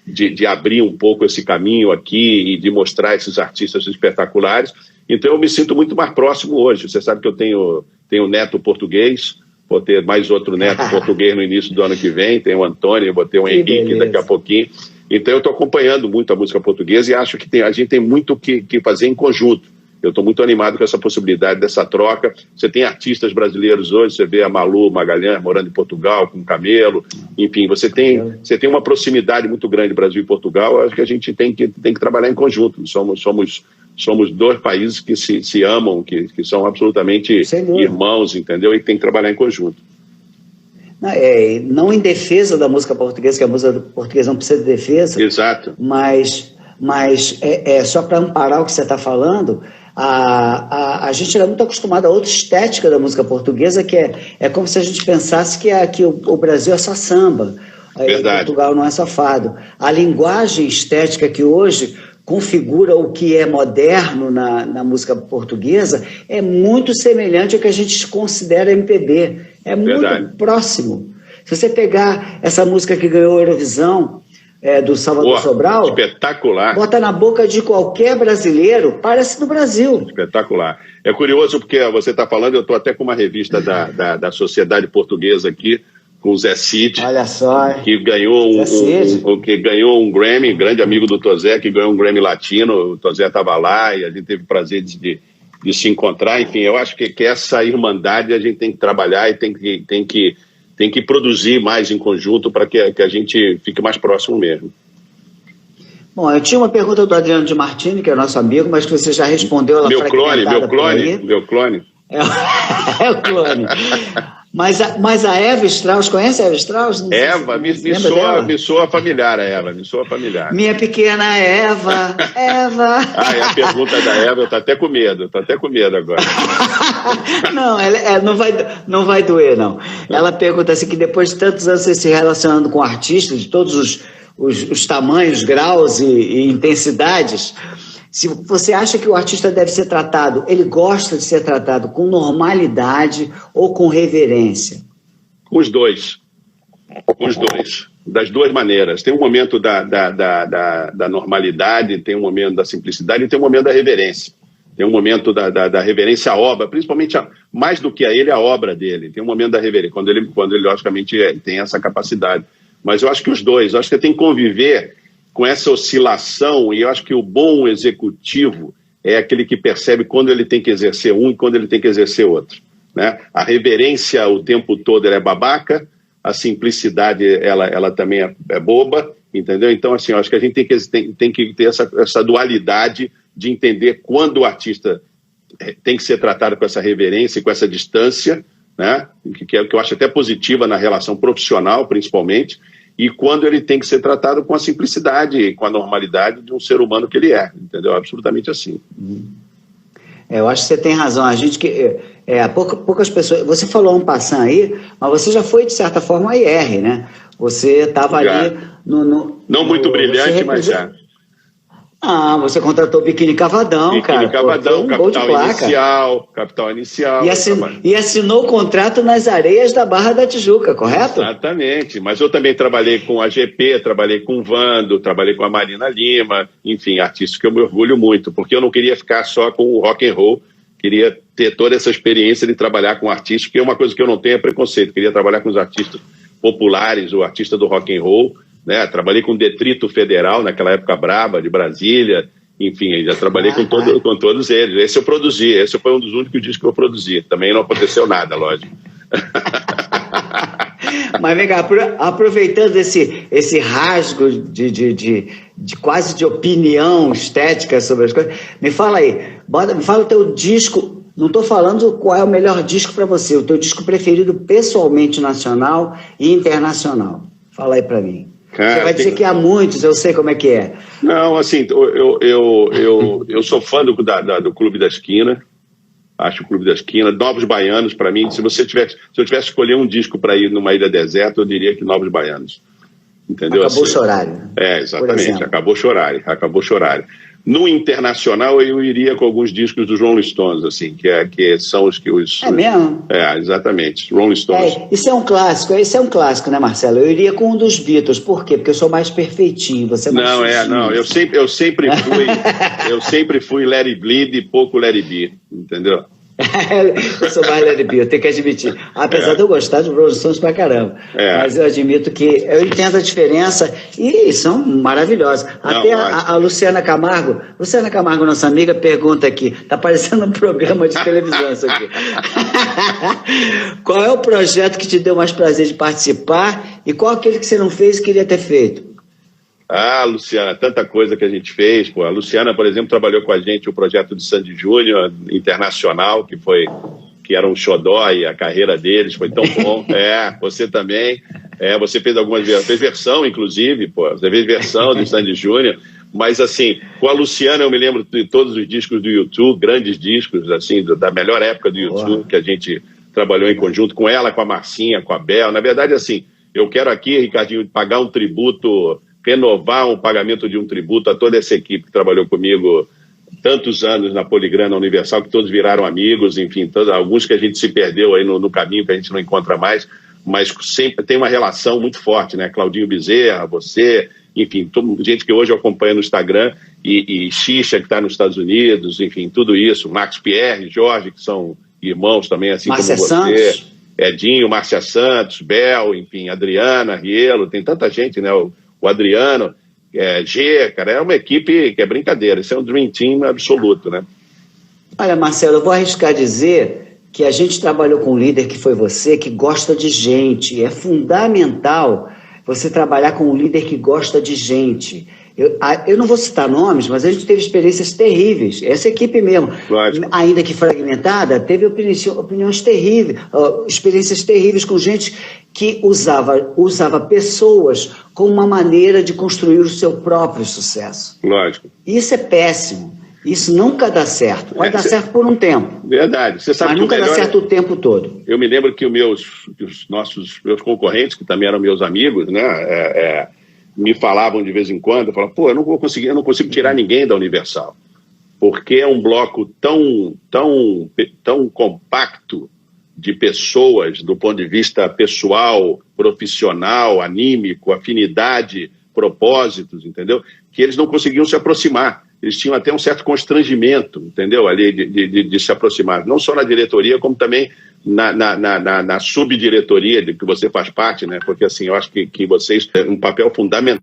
de abrir um pouco esse caminho aqui e de mostrar esses artistas espetaculares. Então eu me sinto muito mais próximo hoje. Você sabe que eu tenho neto português, vou ter mais outro neto português no início do ano que vem, tem o Antônio, vou ter o Henrique daqui a pouquinho. Então eu estou acompanhando muito a música portuguesa e acho que a gente tem muito que fazer em conjunto. Eu estou muito animado com essa possibilidade dessa troca. Você tem artistas brasileiros hoje, você vê a Malu Magalhães morando em Portugal, com o Camelo, enfim, você tem uma proximidade muito grande, Brasil e Portugal. Acho que a gente tem que trabalhar em conjunto. Somos 2 países que se amam, que são absolutamente irmãos, entendeu? E tem que trabalhar em conjunto. Não em defesa da música portuguesa, que a música portuguesa não precisa de defesa. Exato. Mas só para amparar o que você está falando, a gente era muito acostumado a outra estética da música portuguesa, que é como se a gente pensasse que o Brasil é só samba, Portugal não é só fado. A linguagem estética que hoje configura o que é moderno na música portuguesa é muito semelhante ao que a gente considera MPB. É muito próximo. Se você pegar essa música que ganhou a Eurovisão, do Salvador Sobral, espetacular, bota na boca de qualquer brasileiro, parece do Brasil. Espetacular. É curioso porque você está falando, eu estou até com uma revista da Sociedade Portuguesa aqui, com o Zé Cid. Olha só. Que ganhou um Grammy, grande amigo do Tozé, que ganhou um Grammy Latino. O Tozé estava lá e a gente teve o prazer de se encontrar. Enfim, eu acho que essa irmandade a gente tem que trabalhar e tem que produzir mais em conjunto para que a gente fique mais próximo mesmo. Bom, eu tinha uma pergunta do Adriano de Martini, que é nosso amigo, mas que você já respondeu. Meu clone. É o clone. Mas a Eva Strauss, conhece a Eva Strauss? Eva, me soa familiar a Eva, me soa familiar. Minha pequena Eva. É a pergunta da Eva, eu estou até com medo agora. Não vai doer, não. Ela pergunta assim, que depois de tantos anos você se relacionando com artistas de todos os tamanhos, graus e intensidades, se você acha que o artista deve ser tratado, ele gosta de ser tratado com normalidade ou com reverência? Com os dois. Das duas maneiras. Tem um momento da normalidade, tem um momento da simplicidade e tem um momento da reverência. Tem um momento da reverência à obra, principalmente, mais do que a ele, a obra dele. Tem um momento da reverência, quando ele logicamente, tem essa capacidade. Mas eu acho que os dois, eu acho que tem que conviver com essa oscilação, e eu acho que o bom executivo é aquele que percebe quando ele tem que exercer um e quando ele tem que exercer outro, né? A reverência o tempo todo ela é babaca, a simplicidade ela também é boba, entendeu? Então, assim, eu acho que a gente tem que ter essa dualidade de entender quando o artista tem que ser tratado com essa reverência e com essa distância, né? Que eu acho até positiva na relação profissional, principalmente, e quando ele tem que ser tratado com a simplicidade e com a normalidade de um ser humano que ele é, entendeu? Absolutamente assim. Eu acho que você tem razão. A gente poucas pessoas... Você falou passant aí, mas você já foi, de certa forma, IR, né? Você estava ali Não muito brilhante, mas já. Você contratou o Biquíni Cavadão, cara. Biquíni Cavadão, Capital Inicial. E assinou o contrato nas areias da Barra da Tijuca, correto? Exatamente. Mas eu também trabalhei com a GP, trabalhei com o Vando, trabalhei com a Marina Lima, enfim, artistas que eu me orgulho muito, porque eu não queria ficar só com o rock and roll, queria ter toda essa experiência de trabalhar com artistas, porque uma coisa que eu não tenho é preconceito, queria trabalhar com os artistas populares, o artista do rock and roll, né? Trabalhei com o Detrito Federal, naquela época braba, de Brasília, enfim, já trabalhei com todos eles. Esse eu produzi, esse foi um dos únicos discos que eu produzi. Também não aconteceu nada, lógico. Mas vem cá, aproveitando esse rasgo de quase de opinião estética sobre as coisas, me fala aí, me fala o teu disco. Não estou falando qual é o melhor disco para você, o teu disco preferido pessoalmente nacional e internacional. Fala aí para mim. Cara, você vai dizer que há muitos, eu sei como é que é. Não, assim, eu sou fã do Clube da Esquina. Acho o Clube da Esquina. Novos Baianos, para mim, se eu tivesse que escolher um disco para ir numa ilha deserta, eu diria que Novos Baianos. Entendeu? Acabou Chorar. Exatamente, Acabou Chorar. No internacional, eu iria com alguns discos dos Rolling Stones, assim, que são os que os... É mesmo? Exatamente, Rolling Stones. Isso é um clássico, né, Marcelo? Eu iria com um dos Beatles, por quê? Porque eu sou mais perfeitinho, você é mais eu sempre fui Let It Bleed e pouco Let It Be, entendeu? Eu sou mais Let It Be, eu tenho que admitir. Apesar de eu gostar de Rolling Stones pra caramba. Mas eu admito que eu entendo a diferença e são maravilhosos. Até a Luciana Camargo, nossa amiga, pergunta aqui, tá parecendo um programa de televisão isso aqui. Qual é o projeto que te deu mais prazer de participar e qual aquele que você não fez e queria ter feito? Luciana, tanta coisa que a gente fez. A Luciana, por exemplo, trabalhou com a gente o projeto de Sandy Júnior Internacional, que era um xodó, e a carreira deles foi tão bom. Você também. Você fez fez versão, inclusive, você fez versão do Sandy Júnior. Mas, assim, com a Luciana eu me lembro de todos os discos do YouTube, grandes discos, assim, da melhor época do YouTube, que a gente trabalhou em conjunto com ela, com a Marcinha, com a Bel. Na verdade, assim, eu quero aqui, Ricardinho, pagar um tributo, renovar um pagamento de um tributo a toda essa equipe que trabalhou comigo tantos anos na Poligram, na Universal, que todos viraram amigos, enfim, alguns que a gente se perdeu aí no caminho, que a gente não encontra mais, mas sempre tem uma relação muito forte, né? Claudinho Bezerra, você, enfim, gente que hoje eu acompanho no Instagram, e Xixa, que está nos Estados Unidos, enfim, tudo isso, Max Pierre, Jorge, que são irmãos também, assim Márcia como você. Santos. Edinho, Márcia Santos, Bel, enfim, Adriana, Rielo, tem tanta gente, né? O Adriano, G, cara, é uma equipe que é brincadeira, isso é um dream team absoluto, né? Olha, Marcelo, eu vou arriscar dizer que a gente trabalhou com um líder que foi você, que gosta de gente. É fundamental você trabalhar com um líder que gosta de gente. Eu não vou citar nomes, mas a gente teve experiências terríveis. Essa equipe mesmo, ainda que fragmentada, teve opiniões terríveis, experiências terríveis com gente que usava pessoas como uma maneira de construir o seu próprio sucesso. Lógico. Isso é péssimo. Isso nunca dá certo. Pode dar certo por um tempo. Verdade. Você sabe, mas nunca dá certo o tempo todo. Eu me lembro que meus concorrentes, que também eram meus amigos, né, me falavam de vez em quando, eu não consigo tirar ninguém da Universal, porque é um bloco tão compacto de pessoas, do ponto de vista pessoal, profissional, anímico, afinidade, propósitos, entendeu? Que eles não conseguiam se aproximar. eles tinham até um certo constrangimento, entendeu? Ali de se aproximar, não só na diretoria, como também na subdiretoria de que você faz parte, né? Porque assim, eu acho que vocês têm um papel fundamental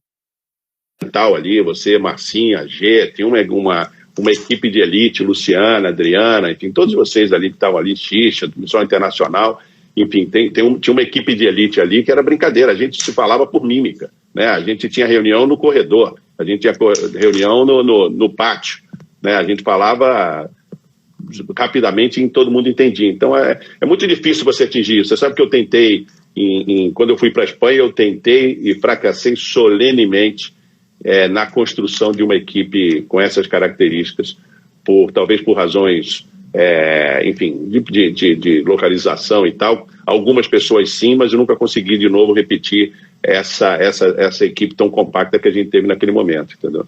ali, você, Marcinha, G, tem uma equipe de elite, Luciana, Adriana, enfim, todos vocês ali que estavam ali, Xixa, Missão Internacional, enfim, tinha uma equipe de elite ali que era brincadeira, a gente se falava por mímica, né? A gente tinha reunião no corredor, a gente tinha reunião no pátio, né? A gente falava rapidamente e todo mundo entendia. Então é muito difícil você atingir isso. Você sabe que eu tentei, quando eu fui para a Espanha, eu tentei e fracassei solenemente na construção de uma equipe com essas características, talvez por razões, enfim, de localização e tal. Algumas pessoas sim, mas eu nunca consegui de novo repetir essa equipe tão compacta que a gente teve naquele momento, entendeu?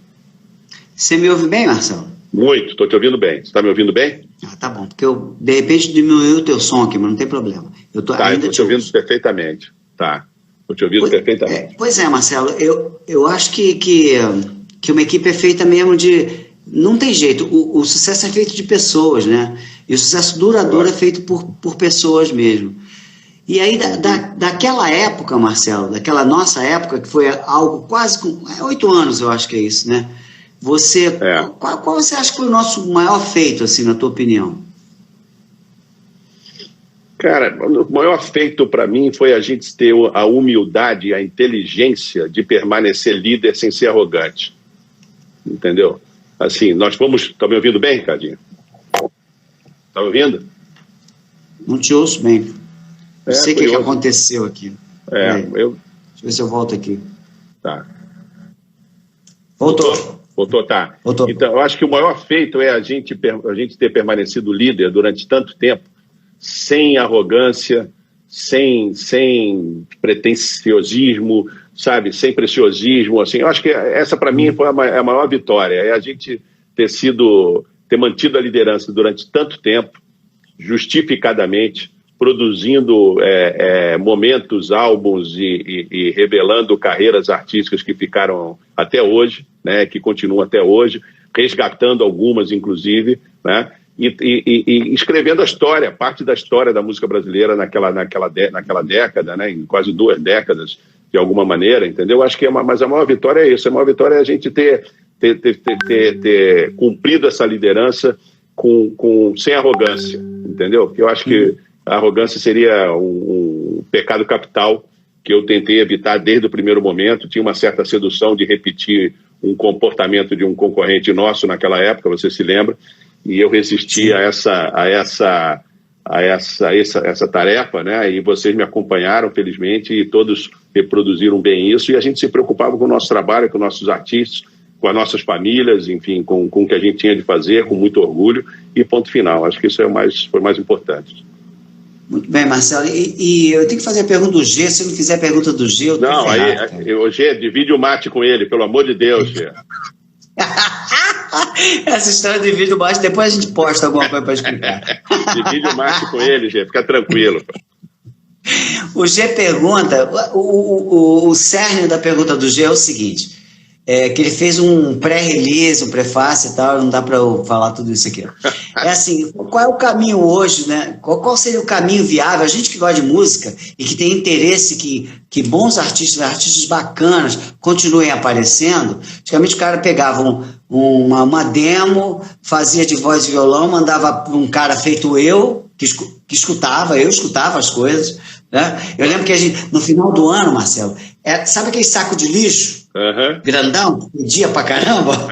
Você me ouve bem, Marcelo? Muito, estou te ouvindo bem. Você está me ouvindo bem? Tá bom, porque eu, de repente, diminuiu o teu som aqui, mas não tem problema. Eu estou te ouvindo perfeitamente. Tá, estou te ouvindo perfeitamente. Pois é, Marcelo, eu acho que uma equipe é feita mesmo de... Não tem jeito, o sucesso é feito de pessoas, né? E o sucesso duradouro é feito por pessoas mesmo. E aí, daquela época, Marcelo, daquela nossa época, que foi algo quase com 8 anos, eu acho que é isso, né? Qual você acha que foi o nosso maior feito, assim, na tua opinião? Cara, o maior feito para mim foi a gente ter a humildade, a inteligência de permanecer líder sem ser arrogante. Entendeu? Assim, nós fomos... Tá me ouvindo bem, Ricardinho? Tá me ouvindo? Não te ouço bem. Não sei o que aconteceu aqui. Deixa eu ver se eu volto aqui. Tá. Voltou, tá. Voltou. Então, eu acho que o maior feito é a gente ter permanecido líder durante tanto tempo, sem arrogância, sem pretensiosismo, sabe, sem preciosismo, assim. Eu acho que essa para mim foi a maior vitória, é a gente ter mantido a liderança durante tanto tempo, justificadamente, produzindo momentos, álbuns e revelando carreiras artísticas que ficaram até hoje, né, que continuam até hoje, resgatando algumas, inclusive, né, e escrevendo a história, parte da história da música brasileira naquela década, né, em quase 2 décadas, de alguma maneira, entendeu? Acho que mas a maior vitória é isso, a maior vitória é a gente ter cumprido essa liderança sem arrogância, entendeu? Porque eu acho que a arrogância seria um pecado capital que eu tentei evitar desde o primeiro momento. Tinha uma certa sedução de repetir um comportamento de um concorrente nosso naquela época, você se lembra, e eu resisti a essa tarefa, né? E vocês me acompanharam, felizmente, e todos reproduziram bem isso, e a gente se preocupava com o nosso trabalho, com nossos artistas, com as nossas famílias, enfim, com o que a gente tinha de fazer, com muito orgulho, e ponto final. Acho que isso foi mais importante. Muito bem, Marcelo. E eu tenho que fazer a pergunta do G. Se eu não fizer a pergunta do G, eu tô ferrado, o G, divide o mate com ele, pelo amor de Deus, G. Essa história de vídeo mate, depois a gente posta alguma coisa para explicar. Divide o mate com ele, G, fica tranquilo. O G pergunta, o cerne da pergunta do G é o seguinte, que ele fez um pré-release, um prefácio e tal, não dá para eu falar tudo isso aqui. É assim, qual é o caminho hoje, né? Qual seria o caminho viável? A gente que gosta de música e que tem interesse que bons artistas bacanas continuem aparecendo, antigamente o cara pegava uma demo, fazia de voz e violão, mandava para um cara feito eu escutava as coisas, né? Eu lembro que a gente, no final do ano, Marcelo, sabe aquele saco de lixo? Uhum. Grandão, pedia pra caramba?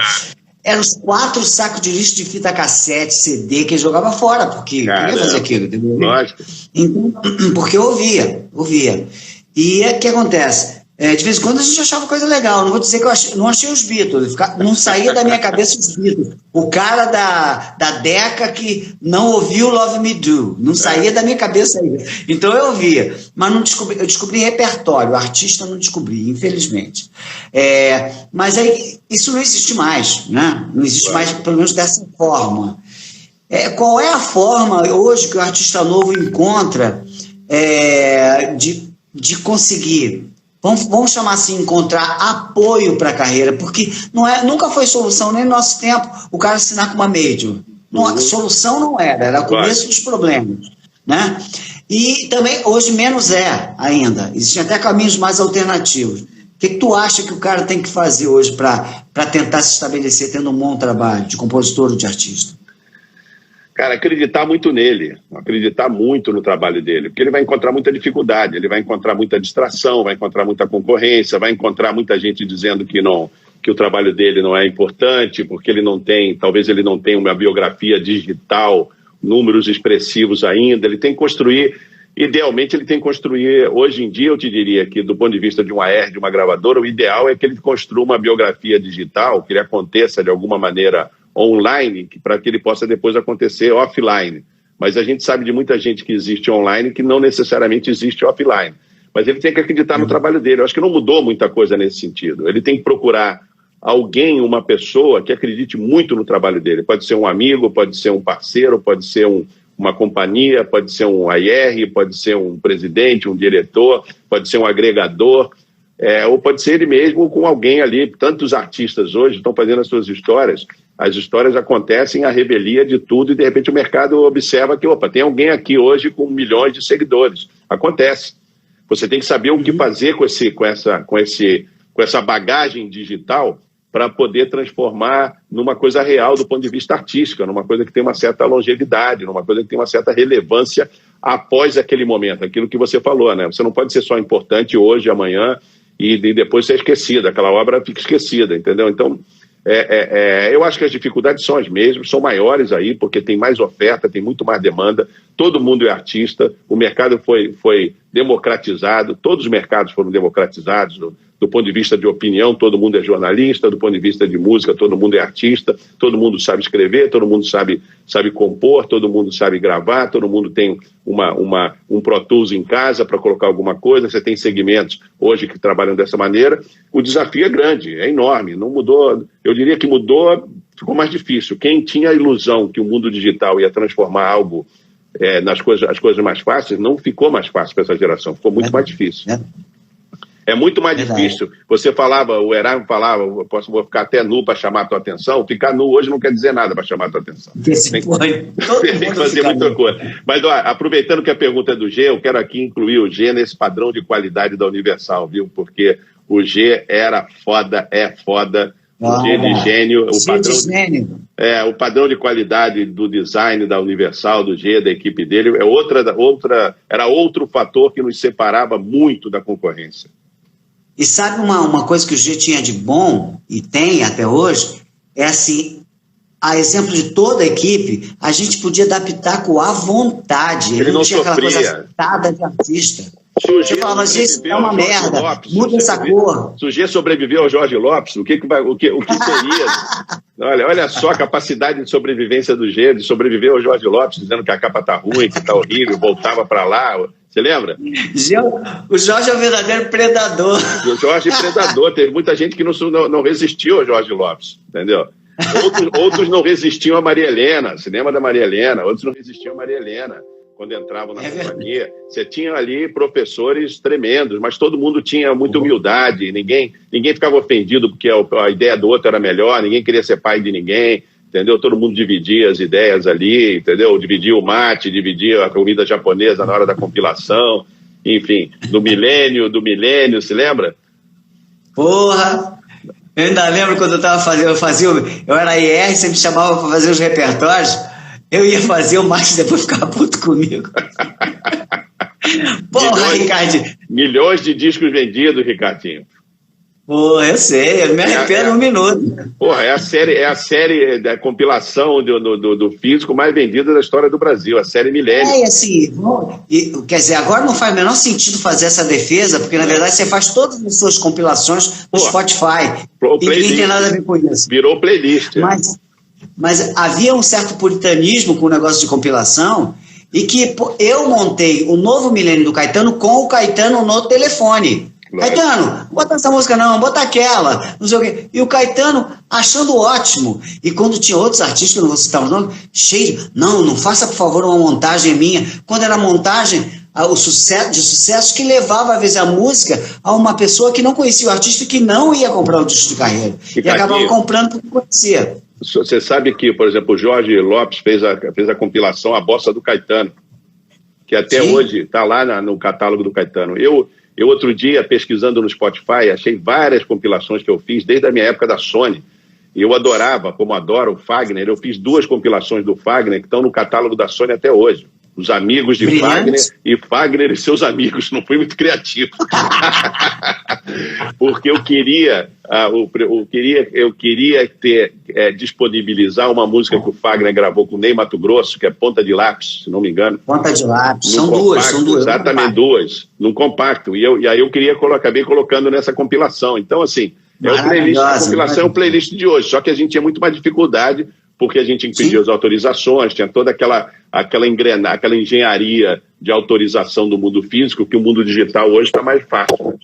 Eram os 4 sacos de lixo de fita cassete, CD, que ele jogava fora, porque queria fazer aquilo, entendeu? Lógico. Então, porque eu ouvia. E o que acontece? De vez em quando a gente achava coisa legal, não vou dizer que eu não achei os Beatles, não saía da minha cabeça os Beatles. O cara da Decca que não ouviu Love Me Do, não saía da minha cabeça aí. Então eu ouvia, mas não descobri, eu descobri repertório, o artista não descobri, infelizmente. Mas aí isso não existe mais, né? Não existe mais, pelo menos dessa forma. Qual é a forma hoje que o artista novo encontra de conseguir, vamos chamar assim, encontrar apoio para a carreira, porque nunca foi solução nem no nosso tempo o cara assinar com uma major. A solução não era o começo dos problemas, né? E também, hoje menos ainda, existem até caminhos mais alternativos. O que tu acha que o cara tem que fazer hoje para tentar se estabelecer tendo um bom trabalho de compositor ou de artista? Cara, acreditar muito nele, acreditar muito no trabalho dele, porque ele vai encontrar muita dificuldade, ele vai encontrar muita distração, vai encontrar muita concorrência, vai encontrar muita gente dizendo que o trabalho dele não é importante, porque talvez ele não tenha uma biografia digital, números expressivos ainda, ele tem que construir, idealmente ele tem que construir, hoje em dia eu te diria que do ponto de vista de um AR, de uma gravadora, o ideal é que ele construa uma biografia digital, que ele aconteça de alguma maneira online, para que ele possa depois acontecer offline. Mas a gente sabe de muita gente que existe online que não necessariamente existe offline. Mas ele tem que acreditar no trabalho dele. Eu acho que não mudou muita coisa nesse sentido. Ele tem que procurar alguém, uma pessoa que acredite muito no trabalho dele. Pode ser um amigo, pode ser um parceiro, pode ser uma companhia, pode ser um AR, pode ser um presidente, um diretor, pode ser um agregador, ou pode ser ele mesmo com alguém ali. Tantos artistas hoje estão fazendo as suas histórias. As histórias acontecem à revelia de tudo e, de repente, o mercado observa que, tem alguém aqui hoje com milhões de seguidores. Acontece. Você tem que saber o que fazer com essa bagagem digital para poder transformar numa coisa real do ponto de vista artístico, numa coisa que tem uma certa longevidade, numa coisa que tem uma certa relevância após aquele momento, aquilo que você falou, né? Você não pode ser só importante hoje, amanhã, e depois ser esquecida, aquela obra fica esquecida, entendeu? Então, eu acho que as dificuldades são as mesmas, são maiores aí, porque tem mais oferta, tem muito mais demanda, todo mundo é artista, o mercado foi democratizado, todos os mercados foram democratizados, do ponto de vista de opinião, todo mundo é jornalista, do ponto de vista de música, todo mundo é artista, todo mundo sabe escrever, todo mundo sabe compor, todo mundo sabe gravar, todo mundo tem um Pro Tools em casa para colocar alguma coisa, você tem segmentos hoje que trabalham dessa maneira. O desafio é grande, é enorme, não mudou, eu diria que mudou, ficou mais difícil. Quem tinha a ilusão que o mundo digital ia transformar algo as coisas mais fáceis, não ficou mais fácil para essa geração, ficou muito mais difícil. É muito mais difícil. Você falava, o Erasmo falava, vou ficar até nu para chamar a tua atenção. Ficar nu hoje não quer dizer nada para chamar a tua atenção. Tem que fazer muita coisa. Mas, aproveitando que a pergunta é do G, eu quero aqui incluir o G nesse padrão de qualidade da Universal, viu? Porque o G era foda, é foda. O G de gênio. O padrão de qualidade do design da Universal, do G, da equipe dele, era outro fator que nos separava muito da concorrência. E sabe uma coisa que o G tinha de bom, e tem até hoje, é assim, a exemplo de toda a equipe, a gente podia dar pitaco à vontade. Ele não tinha aquela coisa agitada de artista. Você falava, G, isso é uma merda, muda essa cor. Se o G sobreviveu ao Jorge Lopes, o que seria? Olha só a capacidade de sobrevivência do G, de sobreviver ao Jorge Lopes, dizendo que a capa tá ruim, que tá horrível, voltava para lá. Você lembra? O Jorge é um verdadeiro predador. O Jorge é predador. Teve muita gente que não resistiu ao Jorge Lopes, entendeu? Outros não resistiam a Maria Helena. Se lembra da Maria Helena? Outros não resistiam a Maria Helena quando entravam na companhia. Você tinha ali professores tremendos, mas todo mundo tinha muita humildade. Ninguém ficava ofendido porque a ideia do outro era melhor. Ninguém queria ser pai de ninguém. Entendeu? Todo mundo dividia as ideias ali, entendeu? Dividia o mate, dividia a comida japonesa na hora da compilação, enfim, do milênio, se lembra? Porra! Eu ainda lembro quando eu era IR, você me chamava para fazer os repertórios, eu ia fazer, o Márcio depois ficava puto comigo. Porra, Ricardinho! Milhões de discos vendidos, Ricardinho. Porra, eu sei, eu me arrependo um minuto. Porra, é a série da compilação do físico mais vendida da história do Brasil, a série Milênio. Assim, quer dizer, agora não faz o menor sentido fazer essa defesa, porque na verdade você faz todas as suas compilações no Spotify. E ninguém tem nada a ver com isso. Virou playlist. Mas havia um certo puritanismo com o negócio de compilação, e que eu montei o novo Milênio do Caetano com o Caetano no telefone. Caetano, bota essa música não, bota aquela, não sei o quê. E o Caetano achando ótimo. E quando tinha outros artistas, que eu não vou citar os nomes, cheio de, não faça por favor uma montagem minha. Quando era montagem, o sucesso que levava, às vezes, a música a uma pessoa que não conhecia o artista, que não ia comprar um disco de carreira. E acabava comprando porque conhecia. Você sabe que, por exemplo, o Jorge Lopes fez a compilação A Bossa do Caetano, que até hoje está lá no catálogo do Caetano. Eu, outro dia, pesquisando no Spotify, achei várias compilações que eu fiz, desde a minha época da Sony. E eu adorava, como adoro, o Fagner. Eu fiz 2 compilações do Fagner que estão no catálogo da Sony até hoje. Os amigos de Fagner e Fagner e seus amigos. Não fui muito criativo. Porque eu queria disponibilizar uma música que o Fagner gravou com o Ney Matogrosso, que é Ponta de Lápis, se não me engano. Ponta de Lápis, são duas. Exatamente, 2, num compacto. E aí eu acabei colocando nessa compilação. Então, assim, a compilação é o playlist de hoje, só que a gente tinha muito mais dificuldade, porque a gente tinha que pedir as autorizações, tinha toda aquela engenharia de autorização do mundo físico, que o mundo digital hoje está mais fácil.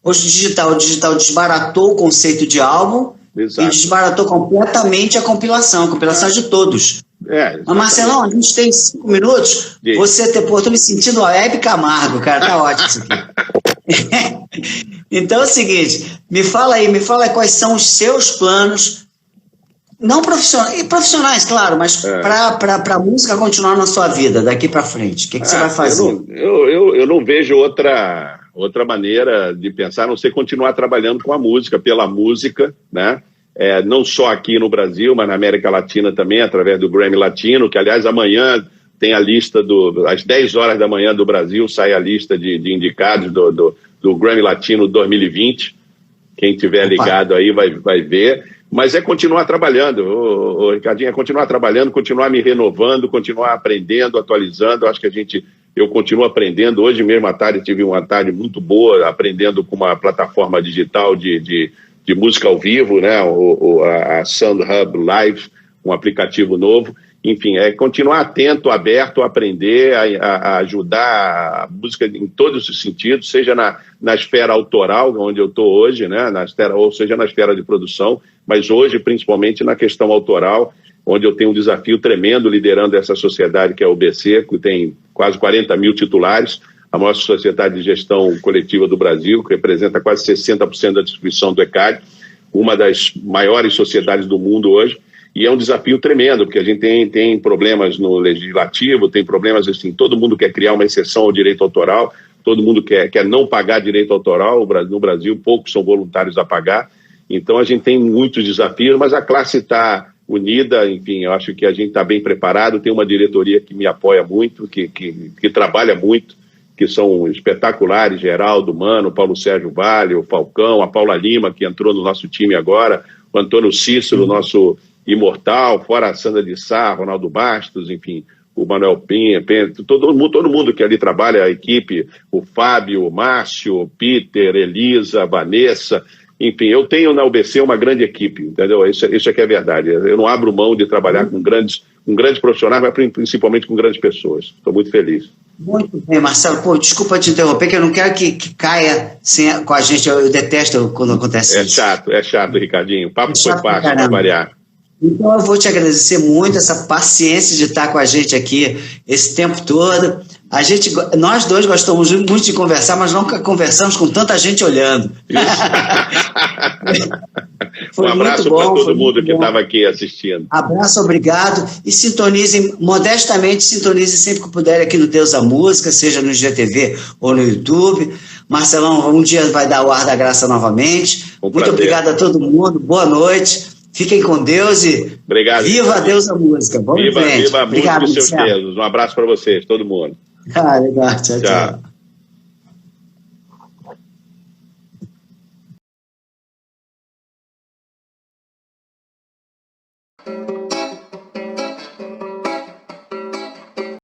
Hoje o digital desbaratou o conceito de álbum. Exato. E desbaratou completamente a compilação de todos. Mas, Marcelão, a gente tem 5 minutos. Tô me sentindo o Hebe Camargo, cara, tá ótimo isso aqui. Então é o seguinte, me fala aí quais são os seus planos, não profissionais, e profissionais, claro, mas para a música continuar na sua vida daqui para frente. O que você vai fazer? Eu não vejo outra maneira de pensar, a não ser continuar trabalhando com a música, pela música, né? Não só aqui no Brasil, mas na América Latina também, através do Grammy Latino, que, aliás, amanhã tem a lista às 10 horas da manhã do Brasil, sai a lista de indicados do Grammy Latino 2020. Quem tiver ligado aí vai ver. Mas é continuar trabalhando, Ricardinho, continuar trabalhando, continuar me renovando, continuar aprendendo, atualizando. Acho que eu continuo aprendendo. Hoje mesmo à tarde tive uma tarde muito boa, aprendendo com uma plataforma digital de música ao vivo, né? A Sound Hub Live, um aplicativo novo. Enfim, é continuar atento, aberto, a aprender, a ajudar a música em todos os sentidos, seja na esfera autoral, onde eu estou hoje, né? Ou seja na esfera de produção, mas hoje, principalmente, na questão autoral, onde eu tenho um desafio tremendo liderando essa sociedade que é a UBC, que tem quase 40 mil titulares, a maior sociedade de gestão coletiva do Brasil, que representa quase 60% da distribuição do ECAD, uma das maiores sociedades do mundo hoje. E é um desafio tremendo, porque a gente tem problemas no legislativo, tem problemas assim, todo mundo quer criar uma exceção ao direito autoral, todo mundo quer não pagar direito autoral, no Brasil poucos são voluntários a pagar, então a gente tem muitos desafios, mas a classe está unida, enfim, eu acho que a gente está bem preparado, tem uma diretoria que me apoia muito, que trabalha muito, que são espetaculares, Geraldo, Mano, Paulo Sérgio Vale, o Falcão, a Paula Lima, que entrou no nosso time agora, o Antônio Cícero, nosso imortal, fora a Sandra de Sá, Ronaldo Bastos, enfim, o Manuel Pinha, todo mundo que ali trabalha, a equipe, o Fábio, o Márcio, o Peter, Elisa, Vanessa, enfim, eu tenho na UBC uma grande equipe, entendeu? Isso é que é verdade. Eu não abro mão de trabalhar com grandes profissionais, mas principalmente com grandes pessoas. Estou muito feliz. Muito bem, Marcelo. Desculpa te interromper, que eu não quero que caia com a gente. Eu detesto quando acontece isso. É chato, Ricardinho. O papo foi fácil para variar. Então eu vou te agradecer muito essa paciência de estar com a gente aqui esse tempo todo. Nós dois gostamos muito de conversar, mas nunca conversamos com tanta gente olhando. Um abraço para todo mundo que estava aqui assistindo. Abraço, obrigado. E modestamente sintonizem sempre que puder aqui no Deus da Música, seja no GTV ou no YouTube. Marcelão, um dia vai dar o Ar da Graça novamente. Muito obrigado a todo mundo. Boa noite. Fiquem com Deus e obrigado, viva a Deus da Música. Vamos em frente. Viva a música e seus deuses. Um abraço para vocês, todo mundo. Legal. Tchau. Tchau.